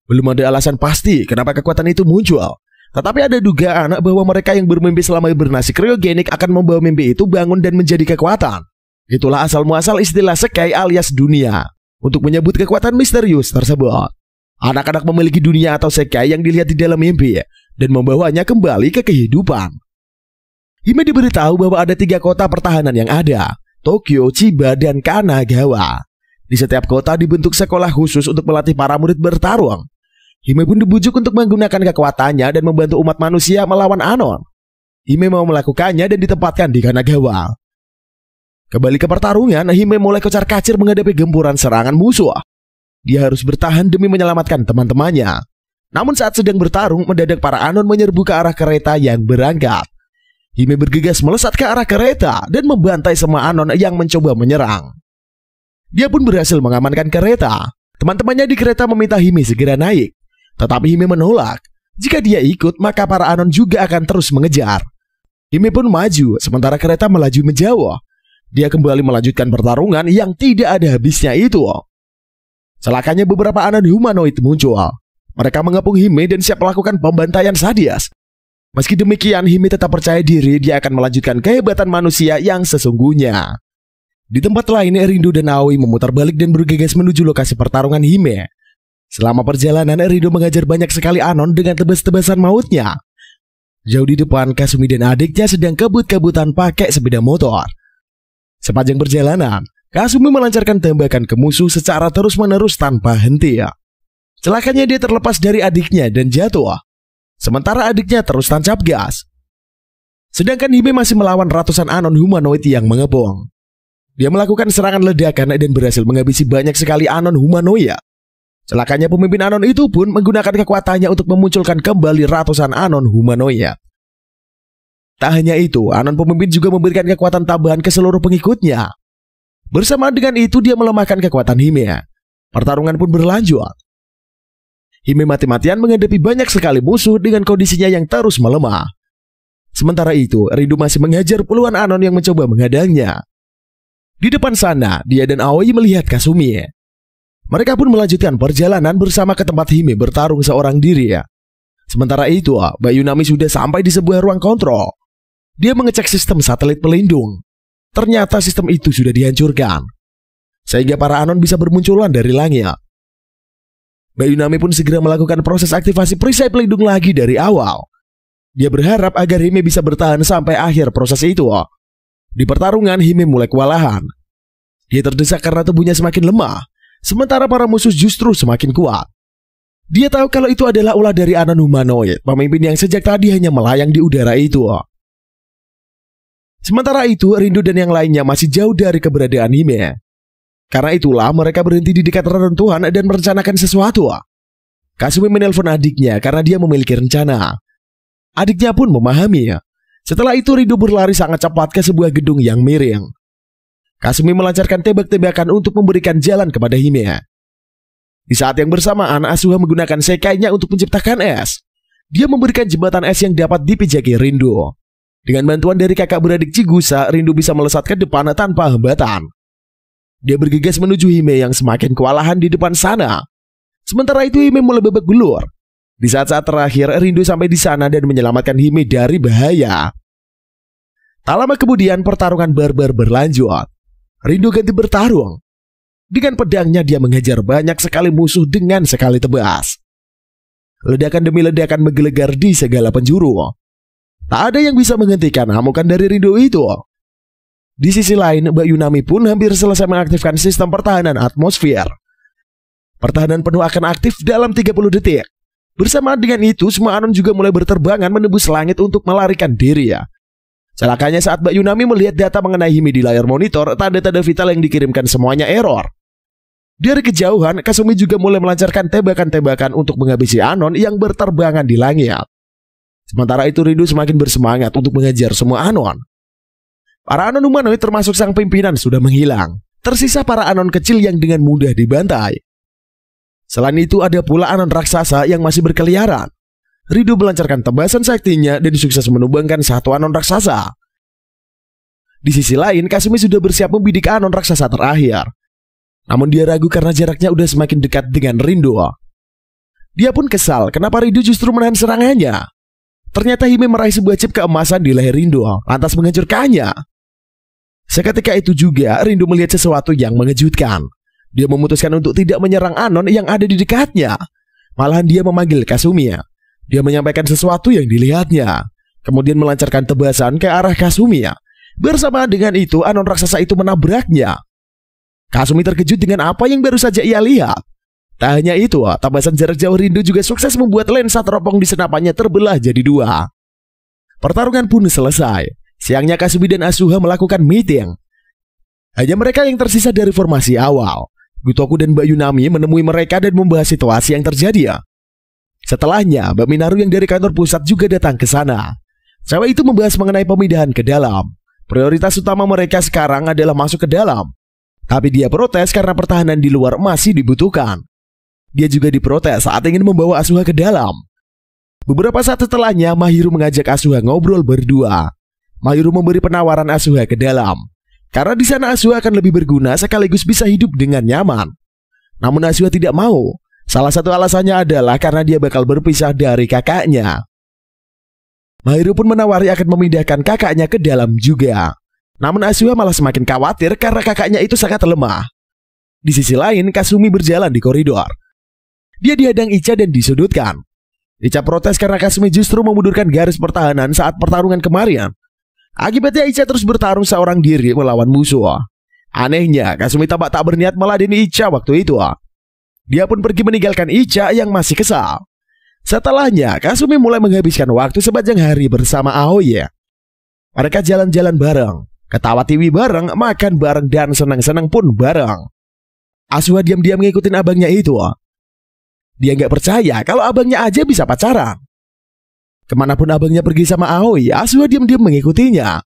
Belum ada alasan pasti kenapa kekuatan itu muncul. Tetapi ada dugaan bahwa mereka yang bermimpi selama hibernasi kriogenik akan membawa mimpi itu bangun dan menjadi kekuatan. Itulah asal-muasal istilah Shikai alias dunia untuk menyebut kekuatan misterius tersebut. Anak-anak memiliki dunia atau Shikai yang dilihat di dalam mimpi dan membawanya kembali ke kehidupan. Hime diberitahu bahwa ada 3 kota pertahanan yang ada, Tokyo, Chiba, dan Kanagawa. Di setiap kota dibentuk sekolah khusus untuk melatih para murid bertarung. Hime pun dibujuk untuk menggunakan kekuatannya dan membantu umat manusia melawan Anon. Hime mau melakukannya dan ditempatkan di Kanagawa. Kembali ke pertarungan, Hime mulai kocar-kacir menghadapi gempuran serangan musuh. Dia harus bertahan demi menyelamatkan teman-temannya. Namun saat sedang bertarung, mendadak para Anon menyerbu ke arah kereta yang berangkat. Hime bergegas melesat ke arah kereta dan membantai semua Anon yang mencoba menyerang. Dia pun berhasil mengamankan kereta. Teman-temannya di kereta meminta Hime segera naik. Tetapi Hime menolak. Jika dia ikut, maka para Anon juga akan terus mengejar. Hime pun maju, sementara kereta melaju menjauh. Dia kembali melanjutkan pertarungan yang tidak ada habisnya itu. Celakanya beberapa Anon humanoid muncul. Mereka mengepung Hime dan siap melakukan pembantaian sadis. Meski demikian, Hime tetap percaya diri dia akan melanjutkan kehebatan manusia yang sesungguhnya. Di tempat lain, Rindu dan Aoi memutar balik dan bergegas menuju lokasi pertarungan Hime. Selama perjalanan, Rindu mengajar banyak sekali Anon dengan tebas-tebasan mautnya. Jauh di depan, Kasumi dan adiknya sedang kebut-kebutan pakai sepeda motor. Sepanjang perjalanan, Kasumi melancarkan tembakan ke musuh secara terus-menerus tanpa henti. Celakanya dia terlepas dari adiknya dan jatuh. Sementara adiknya terus tancap gas. Sedangkan Hime masih melawan ratusan Anon humanoid yang mengepung. Dia melakukan serangan ledakan dan berhasil menghabisi banyak sekali Anon humanoid. Celakanya pemimpin Anon itu pun menggunakan kekuatannya untuk memunculkan kembali ratusan Anon humanoid. Tak hanya itu, Anon pemimpin juga memberikan kekuatan tambahan ke seluruh pengikutnya. Bersama dengan itu dia melemahkan kekuatan Hime. Pertarungan pun berlanjut. Hime mati-matian menghadapi banyak sekali musuh dengan kondisinya yang terus melemah. Sementara itu, Rindu masih menghajar puluhan Anon yang mencoba menghadangnya. Di depan sana, dia dan Aoi melihat Kasumi. Mereka pun melanjutkan perjalanan bersama ke tempat Hime bertarung seorang diri. Sementara itu, Bayunami sudah sampai di sebuah ruang kontrol. Dia mengecek sistem satelit pelindung. Ternyata sistem itu sudah dihancurkan, sehingga para Anon bisa bermunculan dari langit. Bayunami pun segera melakukan proses aktivasi perisai pelindung lagi dari awal. Dia berharap agar Hime bisa bertahan sampai akhir proses itu. Di pertarungan, Hime mulai kewalahan. Dia terdesak karena tubuhnya semakin lemah, sementara para musuh justru semakin kuat. Dia tahu kalau itu adalah ulah dari Anon humanoid, pemimpin yang sejak tadi hanya melayang di udara itu. Sementara itu, Rindu dan yang lainnya masih jauh dari keberadaan Hime. Karena itulah mereka berhenti di dekat reruntuhan dan merencanakan sesuatu. Kasumi menelpon adiknya karena dia memiliki rencana. Adiknya pun memahami. Setelah itu Rindu berlari sangat cepat ke sebuah gedung yang miring. Kasumi melancarkan tembak-tembakan untuk memberikan jalan kepada Hime. Di saat yang bersamaan, Asuha menggunakan sekainya untuk menciptakan es. Dia memberikan jembatan es yang dapat dipijaki Rindu. Dengan bantuan dari kakak beradik Chigusa, Rindu bisa melesat ke depan tanpa hambatan. Dia bergegas menuju Hime yang semakin kewalahan di depan sana. Sementara itu Hime mulai babak belur. Di saat-saat terakhir, Rindu sampai di sana dan menyelamatkan Hime dari bahaya. Tak lama kemudian, pertarungan barbar berlanjut. Rindu ganti bertarung. Dengan pedangnya dia menghajar banyak sekali musuh dengan sekali tebas. Ledakan demi ledakan menggelegar di segala penjuru. Tak ada yang bisa menghentikan amukan dari Rindu itu. Di sisi lain, Bayunami pun hampir selesai mengaktifkan sistem pertahanan atmosfer. Pertahanan penuh akan aktif dalam 30 detik. Bersamaan dengan itu, semua Anon juga mulai berterbangan menembus langit untuk melarikan diri. Celakanya saat Bayunami melihat data mengenai Hime di layar monitor, tanda-tanda vital yang dikirimkan semuanya error. Dari kejauhan, Kasumi juga mulai melancarkan tembakan-tembakan untuk menghabisi Anon yang berterbangan di langit. Sementara itu Rindu semakin bersemangat untuk mengejar semua Anon. Para Anon humanoid termasuk sang pimpinan sudah menghilang. Tersisa para Anon kecil yang dengan mudah dibantai. Selain itu ada pula Anon raksasa yang masih berkeliaran. Rindu melancarkan tebasan saktinya dan sukses menumbangkan satu Anon raksasa. Di sisi lain, Kasumi sudah bersiap membidik Anon raksasa terakhir. Namun dia ragu karena jaraknya udah semakin dekat dengan Rindu. Dia pun kesal kenapa Rindu justru menahan serangannya. Ternyata Hime meraih sebuah chip keemasan di leher Rindu, lantas menghancurkannya. Seketika itu juga Rindu melihat sesuatu yang mengejutkan. Dia memutuskan untuk tidak menyerang Anon yang ada di dekatnya. Malahan dia memanggil Kasumi. Dia menyampaikan sesuatu yang dilihatnya, kemudian melancarkan tebasan ke arah Kasumi. Bersamaan dengan itu, Anon raksasa itu menabraknya. Kasumi terkejut dengan apa yang baru saja ia lihat. Tak hanya itu, tebasan jarak jauh Rindu juga sukses membuat lensa teropong di senapannya terbelah jadi dua. Pertarungan pun selesai. Siangnya Kasumi dan Asuha melakukan meeting. Hanya mereka yang tersisa dari formasi awal. Gotoku dan Bayunami menemui mereka dan membahas situasi yang terjadi. Setelahnya, Mbak Minaru yang dari kantor pusat juga datang ke sana. Cewek itu membahas mengenai pemindahan ke dalam. Prioritas utama mereka sekarang adalah masuk ke dalam. Tapi dia protes karena pertahanan di luar masih dibutuhkan. Dia juga diprotes saat ingin membawa Asuha ke dalam. Beberapa saat setelahnya, Mahiru mengajak Asuha ngobrol berdua. Mahiru memberi penawaran Asuha ke dalam. Karena di sana Asuha akan lebih berguna sekaligus bisa hidup dengan nyaman. Namun Asuha tidak mau. Salah satu alasannya adalah karena dia bakal berpisah dari kakaknya. Mahiru pun menawari akan memindahkan kakaknya ke dalam juga. Namun Asuha malah semakin khawatir karena kakaknya itu sangat lemah. Di sisi lain, Kasumi berjalan di koridor. Dia dihadang Icha dan disudutkan. Icha protes karena Kasumi justru memundurkan garis pertahanan saat pertarungan kemarin. Akibatnya Icha terus bertarung seorang diri melawan musuh. Anehnya, Kasumi tampak tak berniat meladeni Icha waktu itu. Dia pun pergi meninggalkan Icha yang masih kesal. Setelahnya, Kasumi mulai menghabiskan waktu sepanjang hari bersama Aoi. Mereka jalan-jalan bareng, ketawa tiwi bareng, makan bareng, dan senang-senang pun bareng. Asuha diam-diam ngikutin abangnya itu. Dia nggak percaya kalau abangnya aja bisa pacaran. Kemanapun abangnya pergi sama Aoi, Asuha diam-diam mengikutinya.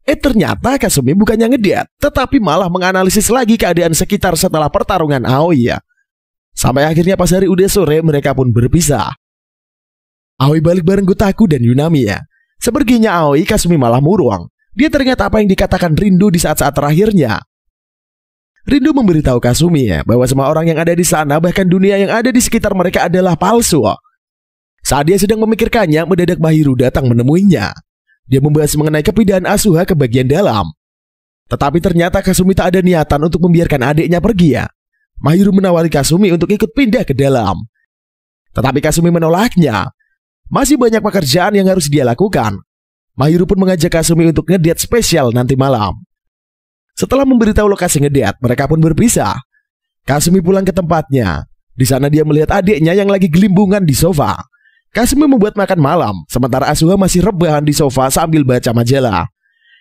Ternyata Kasumi bukannya ngedet, tetapi malah menganalisis lagi keadaan sekitar setelah pertarungan Aoi. Sampai akhirnya pas hari udah sore, mereka pun berpisah. Aoi balik bareng Gotaku dan Yunami. Seperginya Aoi, Kasumi malah murung. Dia teringat apa yang dikatakan Rindu di saat-saat terakhirnya. Rindu memberitahu Kasumi bahwa semua orang yang ada di sana, bahkan dunia yang ada di sekitar mereka adalah palsu. Saat dia sedang memikirkannya, mendadak Mahiru datang menemuinya. Dia membahas mengenai kepindahan Asuha ke bagian dalam. Tetapi ternyata Kasumi tak ada niatan untuk membiarkan adiknya pergi. Mahiru menawari Kasumi untuk ikut pindah ke dalam. Tetapi Kasumi menolaknya. Masih banyak pekerjaan yang harus dia lakukan. Mahiru pun mengajak Kasumi untuk ngedate spesial nanti malam. Setelah memberitahu lokasi ngedate, mereka pun berpisah. Kasumi pulang ke tempatnya. Di sana dia melihat adiknya yang lagi gelimbungan di sofa. Kasumi membuat makan malam, sementara Asuha masih rebahan di sofa sambil baca majalah.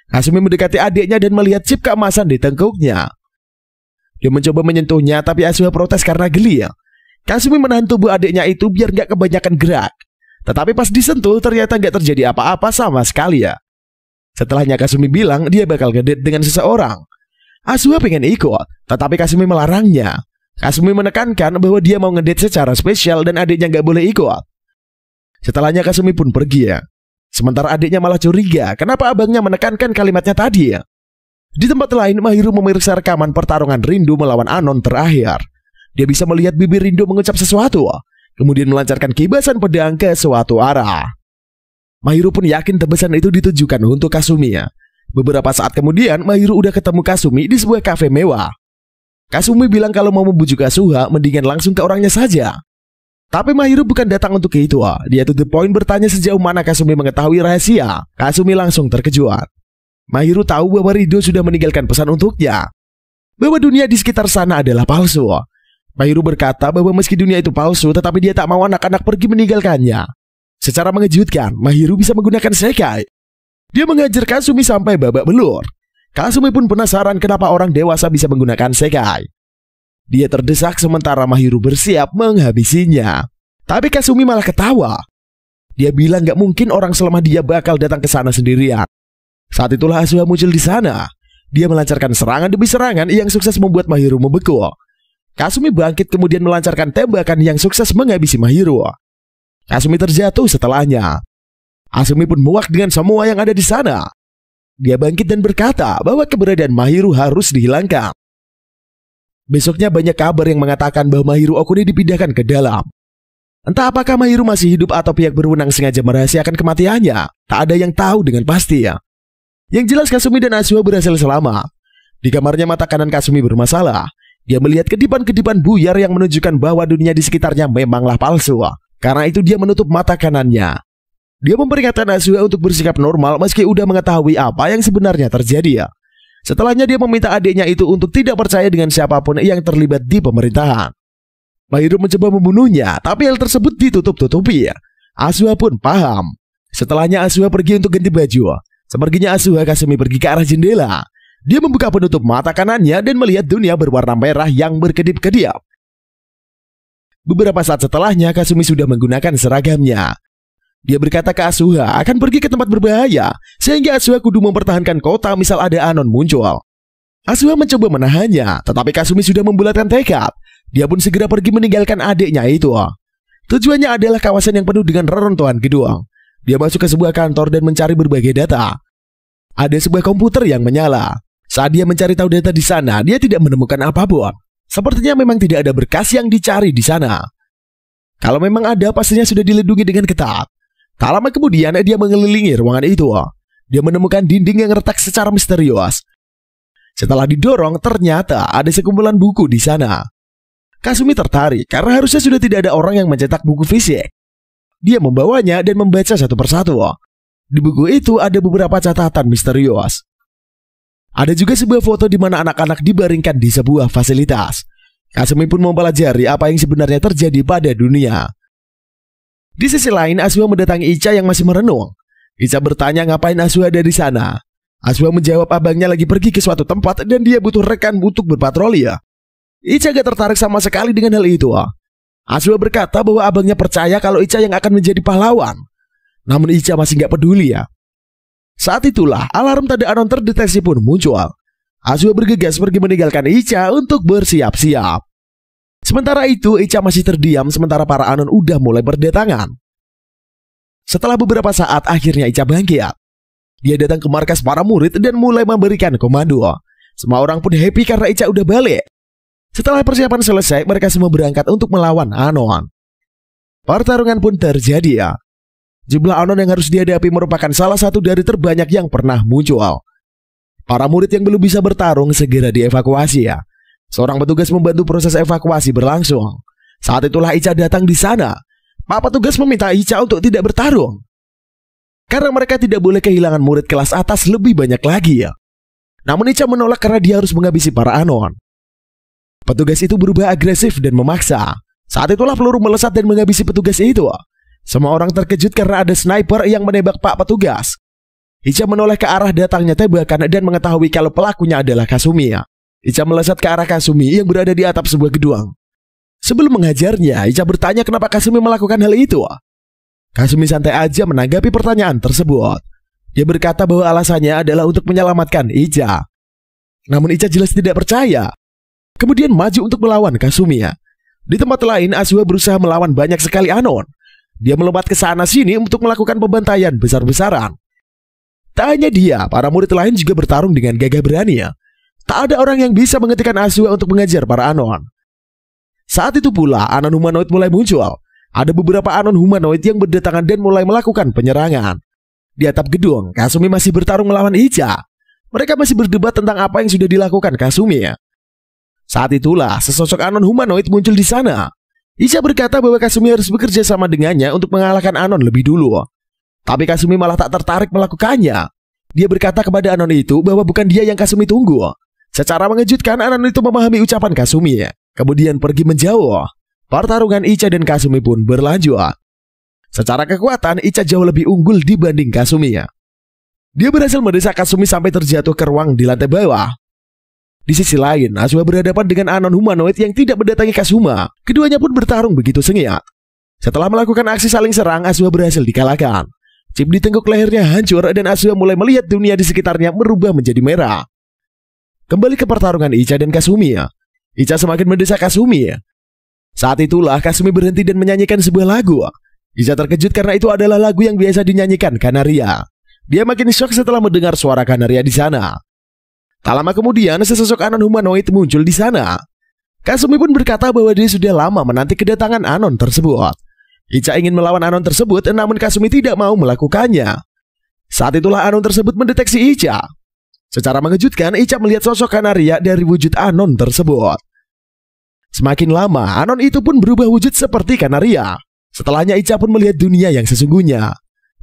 Kasumi mendekati adiknya dan melihat chip keemasan di tengkuknya. Dia mencoba menyentuhnya, tapi Asuha protes karena geli. Kasumi menahan tubuh adiknya itu biar gak kebanyakan gerak. Tetapi pas disentuh ternyata gak terjadi apa-apa sama sekali. Setelahnya Kasumi bilang dia bakal ngedate dengan seseorang. Asuha pengen ikut, tetapi Kasumi melarangnya. Kasumi menekankan bahwa dia mau ngedate secara spesial dan adiknya gak boleh ikut. Setelahnya Kasumi pun pergi. Sementara adiknya malah curiga kenapa abangnya menekankan kalimatnya tadi. Di tempat lain, Mahiru memeriksa rekaman pertarungan Rindu melawan Anon terakhir. Dia bisa melihat bibir Rindu mengucap sesuatu, kemudian melancarkan kibasan pedang ke suatu arah. Mahiru pun yakin tebasan itu ditujukan untuk Kasumi. Beberapa saat kemudian, Mahiru udah ketemu Kasumi di sebuah kafe mewah. Kasumi bilang kalau mau membujuk Asuha, mendingan langsung ke orangnya saja. Tapi Mahiru bukan datang untuk itu. Dia to the point bertanya sejauh mana Kasumi mengetahui rahasia. Kasumi langsung terkejut. Mahiru tahu bahwa Rindu sudah meninggalkan pesan untuknya, bahwa dunia di sekitar sana adalah palsu. Mahiru berkata bahwa meski dunia itu palsu, tetapi dia tak mau anak-anak pergi meninggalkannya. Secara mengejutkan, Mahiru bisa menggunakan Sekai. Dia menghajar Kasumi sampai babak belur. Kasumi pun penasaran kenapa orang dewasa bisa menggunakan Sekai. Dia terdesak sementara Mahiru bersiap menghabisinya. Tapi Kasumi malah ketawa. Dia bilang gak mungkin orang selemah dia bakal datang ke sana sendirian. Saat itulah Asuha muncul di sana. Dia melancarkan serangan demi serangan yang sukses membuat Mahiru membeku. Kasumi bangkit kemudian melancarkan tembakan yang sukses menghabisi Mahiru. Kasumi terjatuh setelahnya. Kasumi pun muak dengan semua yang ada di sana. Dia bangkit dan berkata bahwa keberadaan Mahiru harus dihilangkan. Besoknya banyak kabar yang mengatakan bahwa Mahiru Okune dipindahkan ke dalam. Entah apakah Mahiru masih hidup atau pihak berwenang sengaja merahasiakan kematiannya. Tak ada yang tahu dengan pasti. Yang jelas Kasumi dan Asuha berhasil selamat. Di kamarnya mata kanan Kasumi bermasalah. Dia melihat kedipan-kedipan buyar yang menunjukkan bahwa dunia di sekitarnya memanglah palsu. Karena itu dia menutup mata kanannya. Dia memperingatkan Asuha untuk bersikap normal meski udah mengetahui apa yang sebenarnya terjadi. Setelahnya dia meminta adiknya itu untuk tidak percaya dengan siapapun yang terlibat di pemerintahan. Mahiru mencoba membunuhnya, tapi hal tersebut ditutup-tutupi. Asuha pun paham. Setelahnya Asuha pergi untuk ganti baju. Sepertinya Asuha, Kasumi pergi ke arah jendela. Dia membuka penutup mata kanannya dan melihat dunia berwarna merah yang berkedip-kedip. Beberapa saat setelahnya Kasumi sudah menggunakan seragamnya. Dia berkata ke Asuha akan pergi ke tempat berbahaya, sehingga Asuha kudu mempertahankan kota misal ada Anon muncul. Asuha mencoba menahannya, tetapi Kasumi sudah membulatkan tekad. Dia pun segera pergi meninggalkan adiknya itu. Tujuannya adalah kawasan yang penuh dengan reruntuhan gedung. Dia masuk ke sebuah kantor dan mencari berbagai data. Ada sebuah komputer yang menyala. Saat dia mencari tahu data di sana, dia tidak menemukan apapun. Sepertinya memang tidak ada berkas yang dicari di sana. Kalau memang ada, pastinya sudah dilindungi dengan ketat. Tak lama kemudian dia mengelilingi ruangan itu. dia menemukan dinding yang retak secara misterius. Setelah didorong, ternyata ada sekumpulan buku di sana. Kasumi tertarik karena harusnya sudah tidak ada orang yang mencetak buku fisik. Dia membawanya dan membaca satu persatu. Di buku itu ada beberapa catatan misterius. Ada juga sebuah foto di mana anak-anak dibaringkan di sebuah fasilitas. Kasumi pun mempelajari apa yang sebenarnya terjadi pada dunia. Di sisi lain, Aswa mendatangi Icha yang masih merenung. Icha bertanya ngapain Aswa ada di sana. Aswa menjawab abangnya lagi pergi ke suatu tempat dan dia butuh rekan untuk berpatroli ya. Icha gak tertarik sama sekali dengan hal itu. Aswa berkata bahwa abangnya percaya kalau Icha yang akan menjadi pahlawan. Namun Icha masih gak peduli ya. Saat itulah alarm tanda anon terdeteksi pun muncul. Aswa bergegas pergi meninggalkan Icha untuk bersiap-siap. Sementara itu Icha masih terdiam sementara para anon udah mulai berdatangan. Setelah beberapa saat akhirnya Icha bangkit. Dia datang ke markas para murid dan mulai memberikan komando. Semua orang pun happy karena Icha udah balik. Setelah persiapan selesai, mereka semua berangkat untuk melawan anon. Pertarungan pun terjadi ya. Jumlah anon yang harus dihadapi merupakan salah satu dari terbanyak yang pernah muncul. Para murid yang belum bisa bertarung segera dievakuasi ya. Seorang petugas membantu proses evakuasi berlangsung. Saat itulah Icha datang di sana. Pak petugas meminta Icha untuk tidak bertarung. Karena mereka tidak boleh kehilangan murid kelas atas lebih banyak lagi ya. Namun Icha menolak karena dia harus menghabisi para anon. Petugas itu berubah agresif dan memaksa. Saat itulah peluru melesat dan menghabisi petugas itu. Semua orang terkejut karena ada sniper yang menembak Pak petugas. Icha menoleh ke arah datangnya tembakan dan mengetahui kalau pelakunya adalah Kasumi ya. Icha melesat ke arah Kasumi yang berada di atap sebuah gedung. Sebelum menghajarnya, Icha bertanya kenapa Kasumi melakukan hal itu. Kasumi santai aja menanggapi pertanyaan tersebut. Dia berkata bahwa alasannya adalah untuk menyelamatkan Icha. Namun Icha jelas tidak percaya. Kemudian maju untuk melawan Kasumi ya. Di tempat lain, Aswa berusaha melawan banyak sekali anon. Dia melompat ke sana sini untuk melakukan pembantaian besar-besaran. Tak hanya dia, para murid lain juga bertarung dengan gagah berani ya. Tak ada orang yang bisa menghentikan Aswa untuk mengejar para anon. Saat itu pula, anon humanoid mulai muncul. Ada beberapa anon humanoid yang berdatangan dan mulai melakukan penyerangan. Di atap gedung, Kasumi masih bertarung melawan Icha. Mereka masih berdebat tentang apa yang sudah dilakukan Kasumi ya. Saat itulah sesosok anon humanoid muncul di sana. Icha berkata bahwa Kasumi harus bekerja sama dengannya untuk mengalahkan anon lebih dulu. Tapi Kasumi malah tak tertarik melakukannya. Dia berkata kepada anon itu bahwa bukan dia yang Kasumi tunggu. Secara mengejutkan anon itu memahami ucapan Kasumi, kemudian pergi menjauh. Pertarungan Icha dan Kasumi pun berlanjut. Secara kekuatan Icha jauh lebih unggul dibanding Kasumi ya. Dia berhasil mendesak Kasumi sampai terjatuh ke ruang di lantai bawah. Di sisi lain, Aswa berhadapan dengan anon humanoid yang tidak mendatangi Kasuma. Keduanya pun bertarung begitu sengit. Setelah melakukan aksi saling serang, Aswa berhasil dikalahkan. Chip di tengkuk lehernya hancur dan Aswa mulai melihat dunia di sekitarnya berubah menjadi merah. Kembali ke pertarungan Icha dan Kasumi ya. Icha semakin mendesak Kasumi ya. Saat itulah Kasumi berhenti dan menyanyikan sebuah lagu. Icha terkejut karena itu adalah lagu yang biasa dinyanyikan Kanaria. Dia makin syok setelah mendengar suara Kanaria di sana. Tak lama kemudian, sesosok anon humanoid muncul di sana. Kasumi pun berkata bahwa dia sudah lama menanti kedatangan anon tersebut. Icha ingin melawan anon tersebut, namun Kasumi tidak mau melakukannya. Saat itulah anon tersebut mendeteksi Icha. Secara mengejutkan, Icha melihat sosok Kanaria dari wujud anon tersebut. Semakin lama, anon itu pun berubah wujud seperti Kanaria. Setelahnya Icha pun melihat dunia yang sesungguhnya.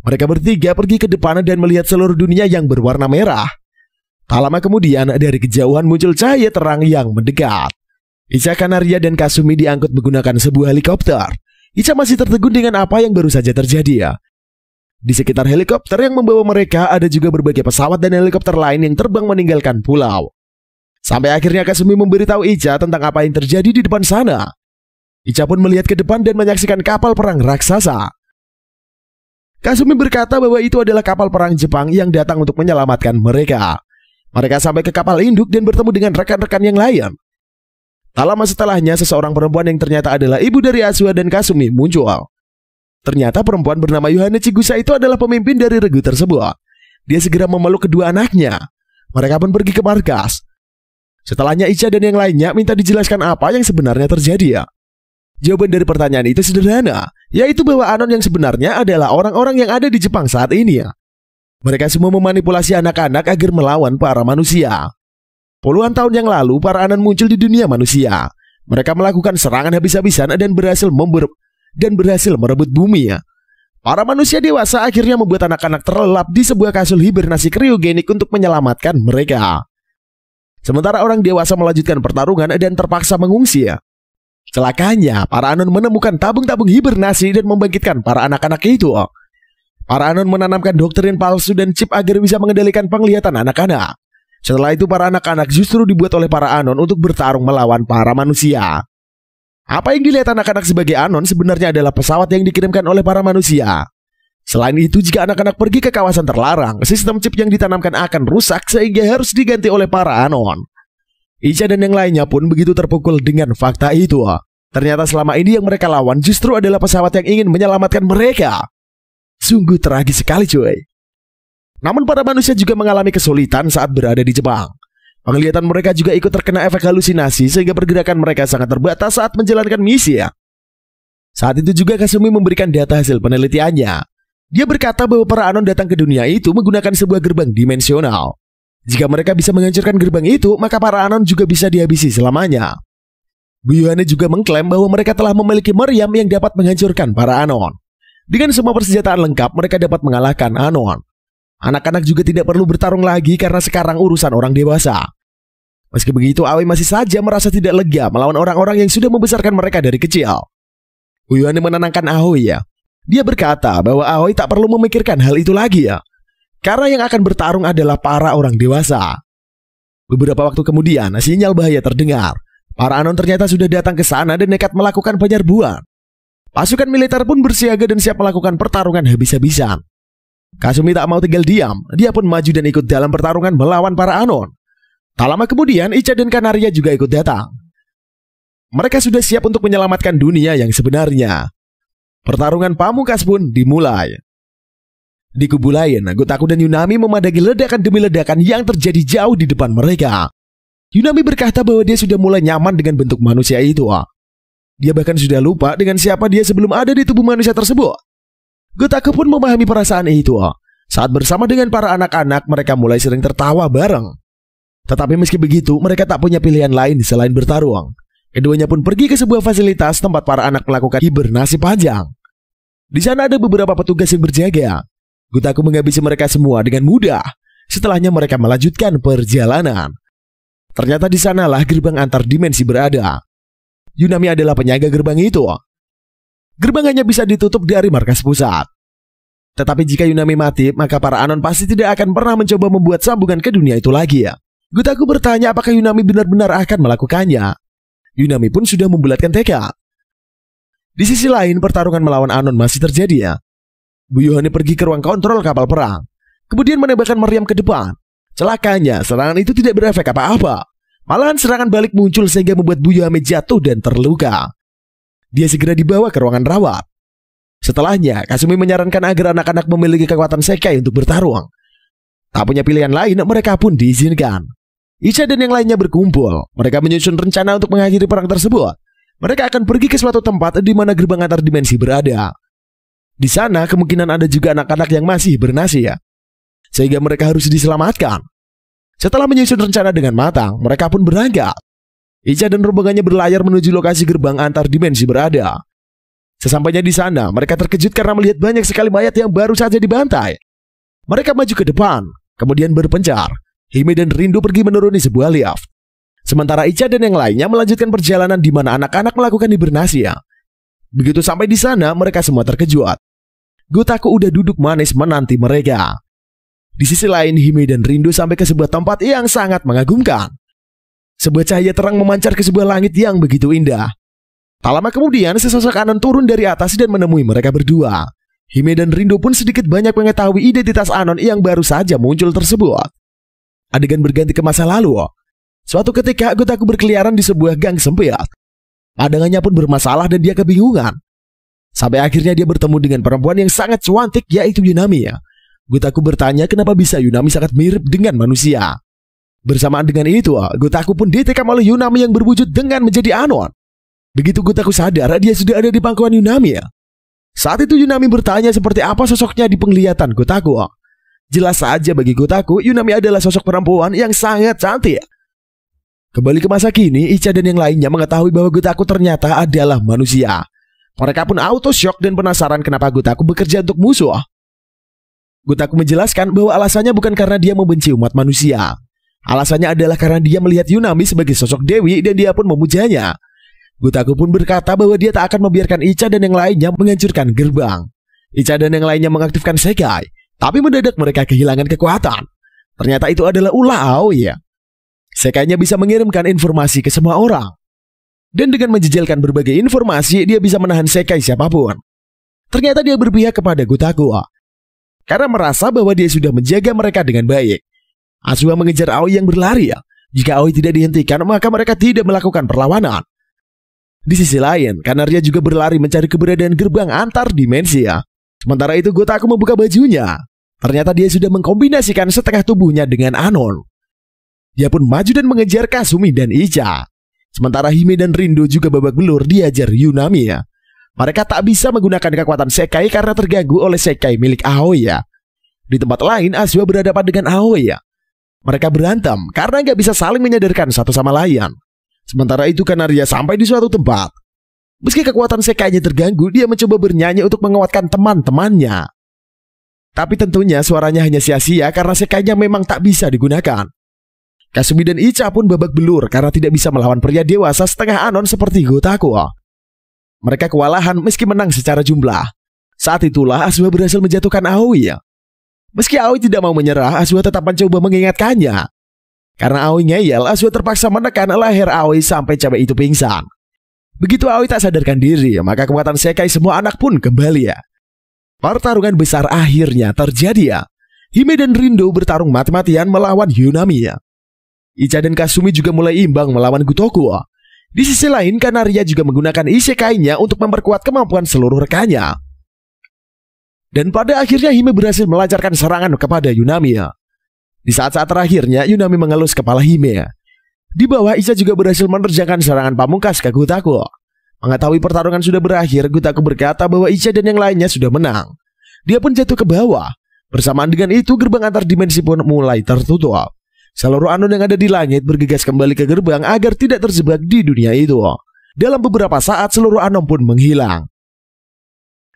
Mereka bertiga pergi ke depan dan melihat seluruh dunia yang berwarna merah. Tak lama kemudian, dari kejauhan muncul cahaya terang yang mendekat. Icha, Kanaria, dan Kasumi diangkut menggunakan sebuah helikopter. Icha masih tertegun dengan apa yang baru saja terjadi ya. Di sekitar helikopter yang membawa mereka, ada juga berbagai pesawat dan helikopter lain yang terbang meninggalkan pulau. Sampai akhirnya Kasumi memberitahu Icha tentang apa yang terjadi di depan sana. Icha pun melihat ke depan dan menyaksikan kapal perang raksasa. Kasumi berkata bahwa itu adalah kapal perang Jepang yang datang untuk menyelamatkan mereka. Mereka sampai ke kapal induk dan bertemu dengan rekan-rekan yang lain. Tak lama setelahnya, seseorang perempuan yang ternyata adalah ibu dari Aswa dan Kasumi muncul. Ternyata perempuan bernama Yohane Chigusa itu adalah pemimpin dari regu tersebut. Dia segera memeluk kedua anaknya. Mereka pun pergi ke markas. Setelahnya Icha dan yang lainnya minta dijelaskan apa yang sebenarnya terjadi ya. Jawaban dari pertanyaan itu sederhana, yaitu bahwa anon yang sebenarnya adalah orang-orang yang ada di Jepang saat ini ya. Mereka semua memanipulasi anak-anak agar melawan para manusia. Puluhan tahun yang lalu, para Anon muncul di dunia manusia. Mereka melakukan serangan habis-habisan dan berhasil merebut bumi. Para manusia dewasa akhirnya membuat anak-anak terlelap di sebuah kapsul hibernasi kriogenik untuk menyelamatkan mereka. Sementara orang dewasa melanjutkan pertarungan dan terpaksa mengungsi. Celakanya, para Anon menemukan tabung-tabung hibernasi dan membangkitkan para anak-anak itu. Para Anon menanamkan doktrin palsu dan chip agar bisa mengendalikan penglihatan anak-anak. Setelah itu, para anak-anak justru dibuat oleh para Anon untuk bertarung melawan para manusia. Apa yang dilihat anak-anak sebagai Anon sebenarnya adalah pesawat yang dikirimkan oleh para manusia. Selain itu, jika anak-anak pergi ke kawasan terlarang, sistem chip yang ditanamkan akan rusak sehingga harus diganti oleh para Anon. Icha dan yang lainnya pun begitu terpukul dengan fakta itu. Ternyata selama ini yang mereka lawan justru adalah pesawat yang ingin menyelamatkan mereka. Sungguh tragis sekali, cuy. Namun para manusia juga mengalami kesulitan saat berada di Jepang. Penglihatan mereka juga ikut terkena efek halusinasi sehingga pergerakan mereka sangat terbatas saat menjalankan misi. Saat itu juga Kasumi memberikan data hasil penelitiannya. Dia berkata bahwa para Anon datang ke dunia itu menggunakan sebuah gerbang dimensional. Jika mereka bisa menghancurkan gerbang itu, maka para Anon juga bisa dihabisi selamanya. Buyuhane juga mengklaim bahwa mereka telah memiliki meriam yang dapat menghancurkan para Anon. Dengan semua persenjataan lengkap, mereka dapat mengalahkan Anon. Anak-anak juga tidak perlu bertarung lagi karena sekarang urusan orang dewasa. Meski begitu, Aoi masih saja merasa tidak lega melawan orang-orang yang sudah membesarkan mereka dari kecil. Buyuhane menenangkan Aoi. Dia berkata bahwa Aoi tak perlu memikirkan hal itu lagi. Karena yang akan bertarung adalah para orang dewasa. Beberapa waktu kemudian, sinyal bahaya terdengar. Para Anon ternyata sudah datang ke sana dan nekat melakukan penyerbuan. Pasukan militer pun bersiaga dan siap melakukan pertarungan habis-habisan. Kasumi tak mau tinggal diam, dia pun maju dan ikut dalam pertarungan melawan para Anon. Tak lama kemudian, Icha dan Kanaria juga ikut datang. Mereka sudah siap untuk menyelamatkan dunia yang sebenarnya. Pertarungan pamungkas pun dimulai. Di kubu lain, Gotaku dan Yunami memadagi ledakan demi ledakan yang terjadi jauh di depan mereka. Yunami berkata bahwa dia sudah mulai nyaman dengan bentuk manusia itu. Dia bahkan sudah lupa dengan siapa dia sebelum ada di tubuh manusia tersebut. Gotaku pun memahami perasaan itu. Saat bersama dengan para anak-anak, mereka mulai sering tertawa bareng. Tetapi meski begitu, mereka tak punya pilihan lain selain bertarung. Keduanya pun pergi ke sebuah fasilitas tempat para anak melakukan hibernasi panjang. Di sana ada beberapa petugas yang berjaga. Gotaku menghabisi mereka semua dengan mudah. Setelahnya mereka melanjutkan perjalanan. Ternyata di sanalah gerbang antar dimensi berada. Yunami adalah penjaga gerbang itu. Gerbang hanya bisa ditutup dari markas pusat. Tetapi jika Yunami mati, maka para Anon pasti tidak akan pernah mencoba membuat sambungan ke dunia itu lagi. Gotaku bertanya apakah Yunami benar-benar akan melakukannya. Yunami pun sudah membulatkan tekad. Di sisi lain, pertarungan melawan Anon masih terjadi. Buyuhane pergi ke ruang kontrol kapal perang, kemudian menembakkan meriam ke depan. Celakanya, serangan itu tidak berefek apa-apa. Malahan serangan balik muncul sehingga membuat Buyuhane jatuh dan terluka. Dia segera dibawa ke ruangan rawat. Setelahnya, Kasumi menyarankan agar anak-anak memiliki kekuatan sekai untuk bertarung. Tak punya pilihan lain, mereka pun diizinkan. Icha dan yang lainnya berkumpul. Mereka menyusun rencana untuk mengakhiri perang tersebut. Mereka akan pergi ke suatu tempat di mana gerbang antar dimensi berada. Di sana kemungkinan ada juga anak-anak yang masih bernasi, sehingga mereka harus diselamatkan. Setelah menyusun rencana dengan matang, mereka pun berangkat. Icha dan rombongannya berlayar menuju lokasi gerbang antar dimensi berada. Sesampainya di sana, mereka terkejut karena melihat banyak sekali mayat yang baru saja dibantai. Mereka maju ke depan, kemudian berpencar. Hime dan Rindu pergi menuruni sebuah lift. Sementara Icha dan yang lainnya melanjutkan perjalanan di mana anak-anak melakukan hibernasi. Begitu sampai di sana, mereka semua terkejut. Gotaku udah duduk manis menanti mereka. Di sisi lain, Hime dan Rindu sampai ke sebuah tempat yang sangat mengagumkan. Sebuah cahaya terang memancar ke sebuah langit yang begitu indah. Tak lama kemudian, sesosok Anon turun dari atas dan menemui mereka berdua. Hime dan Rindu pun sedikit banyak mengetahui identitas Anon yang baru saja muncul tersebut. Adegan berganti ke masa lalu. Suatu ketika, Gotaku berkeliaran di sebuah gang sempit. Pandangannya pun bermasalah dan dia kebingungan. Sampai akhirnya dia bertemu dengan perempuan yang sangat cantik, yaitu Yunami. Gotaku bertanya kenapa bisa Yunami sangat mirip dengan manusia. Bersamaan dengan itu, Gotaku pun ditikam oleh Yunami yang berwujud dengan menjadi Anon. Begitu Gotaku sadar, dia sudah ada di pangkuan Yunami. Saat itu Yunami bertanya seperti apa sosoknya di penglihatan Gotaku. Jelas saja bagi Gotaku, Yunami adalah sosok perempuan yang sangat cantik. Kembali ke masa kini, Icha dan yang lainnya mengetahui bahwa Gotaku ternyata adalah manusia. Mereka pun auto shock dan penasaran kenapa Gotaku bekerja untuk musuh. Gotaku menjelaskan bahwa alasannya bukan karena dia membenci umat manusia. Alasannya adalah karena dia melihat Yunami sebagai sosok dewi dan dia pun memujanya. Gotaku pun berkata bahwa dia tak akan membiarkan Icha dan yang lainnya menghancurkan gerbang. Icha dan yang lainnya mengaktifkan Sekai, tapi mendadak mereka kehilangan kekuatan. Ternyata itu adalah ulah Aoi. Sekainya bisa mengirimkan informasi ke semua orang. Dan dengan menjejalkan berbagai informasi, dia bisa menahan Sekai siapapun. Ternyata dia berpihak kepada Gotaku karena merasa bahwa dia sudah menjaga mereka dengan baik. Asuma mengejar Aoi yang berlari. Jika Aoi tidak dihentikan, maka mereka tidak melakukan perlawanan. Di sisi lain, Kanaria juga berlari mencari keberadaan gerbang antar dimensi. Sementara itu Gotaku membuka bajunya. Ternyata dia sudah mengkombinasikan setengah tubuhnya dengan Anon. Dia pun maju dan mengejar Kasumi dan Icha. Sementara Hime dan Rindo juga babak belur diajar Yunami. Mereka tak bisa menggunakan kekuatan Sekai karena terganggu oleh Sekai milik Aoi. Di tempat lain, Asuma berhadapan dengan Aoi. Mereka berantem karena nggak bisa saling menyadarkan satu sama lain. Sementara itu Kanaria sampai di suatu tempat. Meski kekuatan Sekainya terganggu, dia mencoba bernyanyi untuk menguatkan teman-temannya. Tapi tentunya suaranya hanya sia-sia karena Sekainya memang tak bisa digunakan. Kasumi dan Icha pun babak belur karena tidak bisa melawan pria dewasa setengah Anon seperti Gotaku. Mereka kewalahan meski menang secara jumlah. Saat itulah Asuma berhasil menjatuhkan Aoi. Meski Aoi tidak mau menyerah, Asuma tetap mencoba mengingatkannya. Karena Aoi ngeyel, Asuma terpaksa menekan leher Aoi sampai cewek itu pingsan. Begitu Aoi tak sadarkan diri, maka kekuatan Sekai semua anak pun kembali. Pertarungan besar akhirnya terjadi. Hime dan Rindo bertarung mati-matian melawan Yunami. Icha dan Kasumi juga mulai imbang melawan Gotoku. Di sisi lain, Kanaria juga menggunakan isekainya untuk memperkuat kemampuan seluruh rekannya. Dan pada akhirnya Hime berhasil melancarkan serangan kepada Yunami. Di saat-saat terakhirnya, Yunami mengelus kepala Hime. Di bawah, Icha juga berhasil menerjangkan serangan pamungkas ke Gotaku. Mengetahui pertarungan sudah berakhir, Gotaku berkata bahwa Icha dan yang lainnya sudah menang. Dia pun jatuh ke bawah. Bersamaan dengan itu, gerbang antar dimensi pun mulai tertutup. Seluruh Anon yang ada di langit bergegas kembali ke gerbang agar tidak terjebak di dunia itu. Dalam beberapa saat seluruh Anon pun menghilang.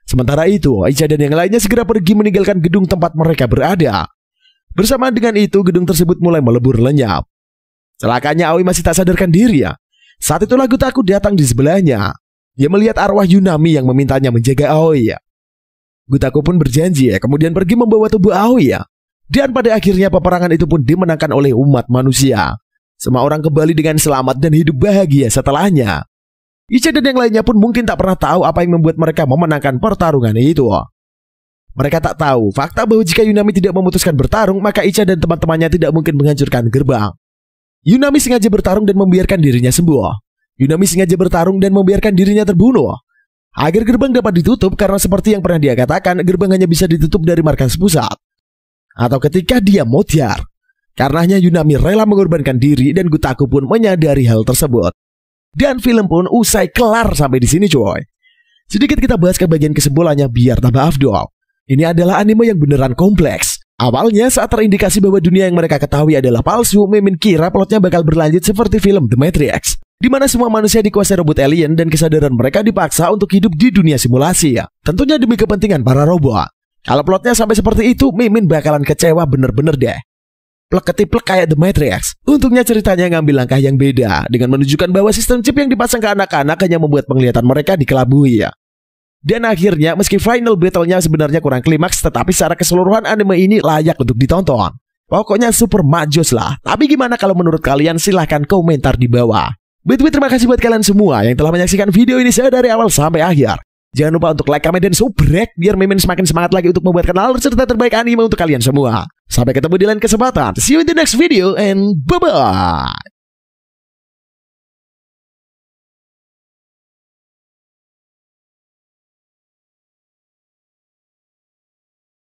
Sementara itu, Icha dan yang lainnya segera pergi meninggalkan gedung tempat mereka berada. Bersamaan dengan itu, gedung tersebut mulai melebur lenyap. Celakanya Aoi masih tak sadarkan diri. Saat itulah Gotaku datang di sebelahnya. Dia melihat arwah Yunami yang memintanya menjaga Aoi. Gotaku pun berjanji kemudian pergi membawa tubuh Aoi. Dan pada akhirnya peperangan itu pun dimenangkan oleh umat manusia. Semua orang kembali dengan selamat dan hidup bahagia setelahnya. Icha dan yang lainnya pun mungkin tak pernah tahu apa yang membuat mereka memenangkan pertarungan itu. Mereka tak tahu fakta bahwa jika Yunami tidak memutuskan bertarung, maka Icha dan teman-temannya tidak mungkin menghancurkan gerbang. Yunami sengaja bertarung dan membiarkan dirinya sembuh. Yunami sengaja bertarung dan membiarkan dirinya terbunuh agar gerbang dapat ditutup, karena seperti yang pernah dia katakan, gerbang hanya bisa ditutup dari markas pusat atau ketika dia mutiar. Karenanya Yunami rela mengorbankan diri dan Gotaku pun menyadari hal tersebut. Dan film pun usai kelar sampai di sini coy. Sedikit kita bahas ke bagian kesimpulannya biar tambah afdol. Ini adalah anime yang beneran kompleks. Awalnya saat terindikasi bahwa dunia yang mereka ketahui adalah palsu, Mimin kira plotnya bakal berlanjut seperti film The Matrix, di mana semua manusia dikuasai robot alien dan kesadaran mereka dipaksa untuk hidup di dunia simulasi. Tentunya demi kepentingan para robot. Kalau plotnya sampai seperti itu, Mimin bakalan kecewa bener-bener deh. Plek-ketiplek kayak The Matrix. Untungnya ceritanya ngambil langkah yang beda dengan menunjukkan bahwa sistem chip yang dipasang ke anak-anak hanya membuat penglihatan mereka dikelabui. Dan akhirnya meski final battle-nya sebenarnya kurang klimaks, tetapi secara keseluruhan anime ini layak untuk ditonton. Pokoknya super majos lah. Tapi gimana kalau menurut kalian? Silahkan komentar di bawah. By the way, terima kasih buat kalian semua yang telah menyaksikan video ini saya dari awal sampai akhir. Jangan lupa untuk like, comment, dan subrek biar Mimin semakin semangat lagi untuk membuat kanal cerita terbaik anime untuk kalian semua. Sampai ketemu di lain kesempatan. See you in the next video and bye-bye.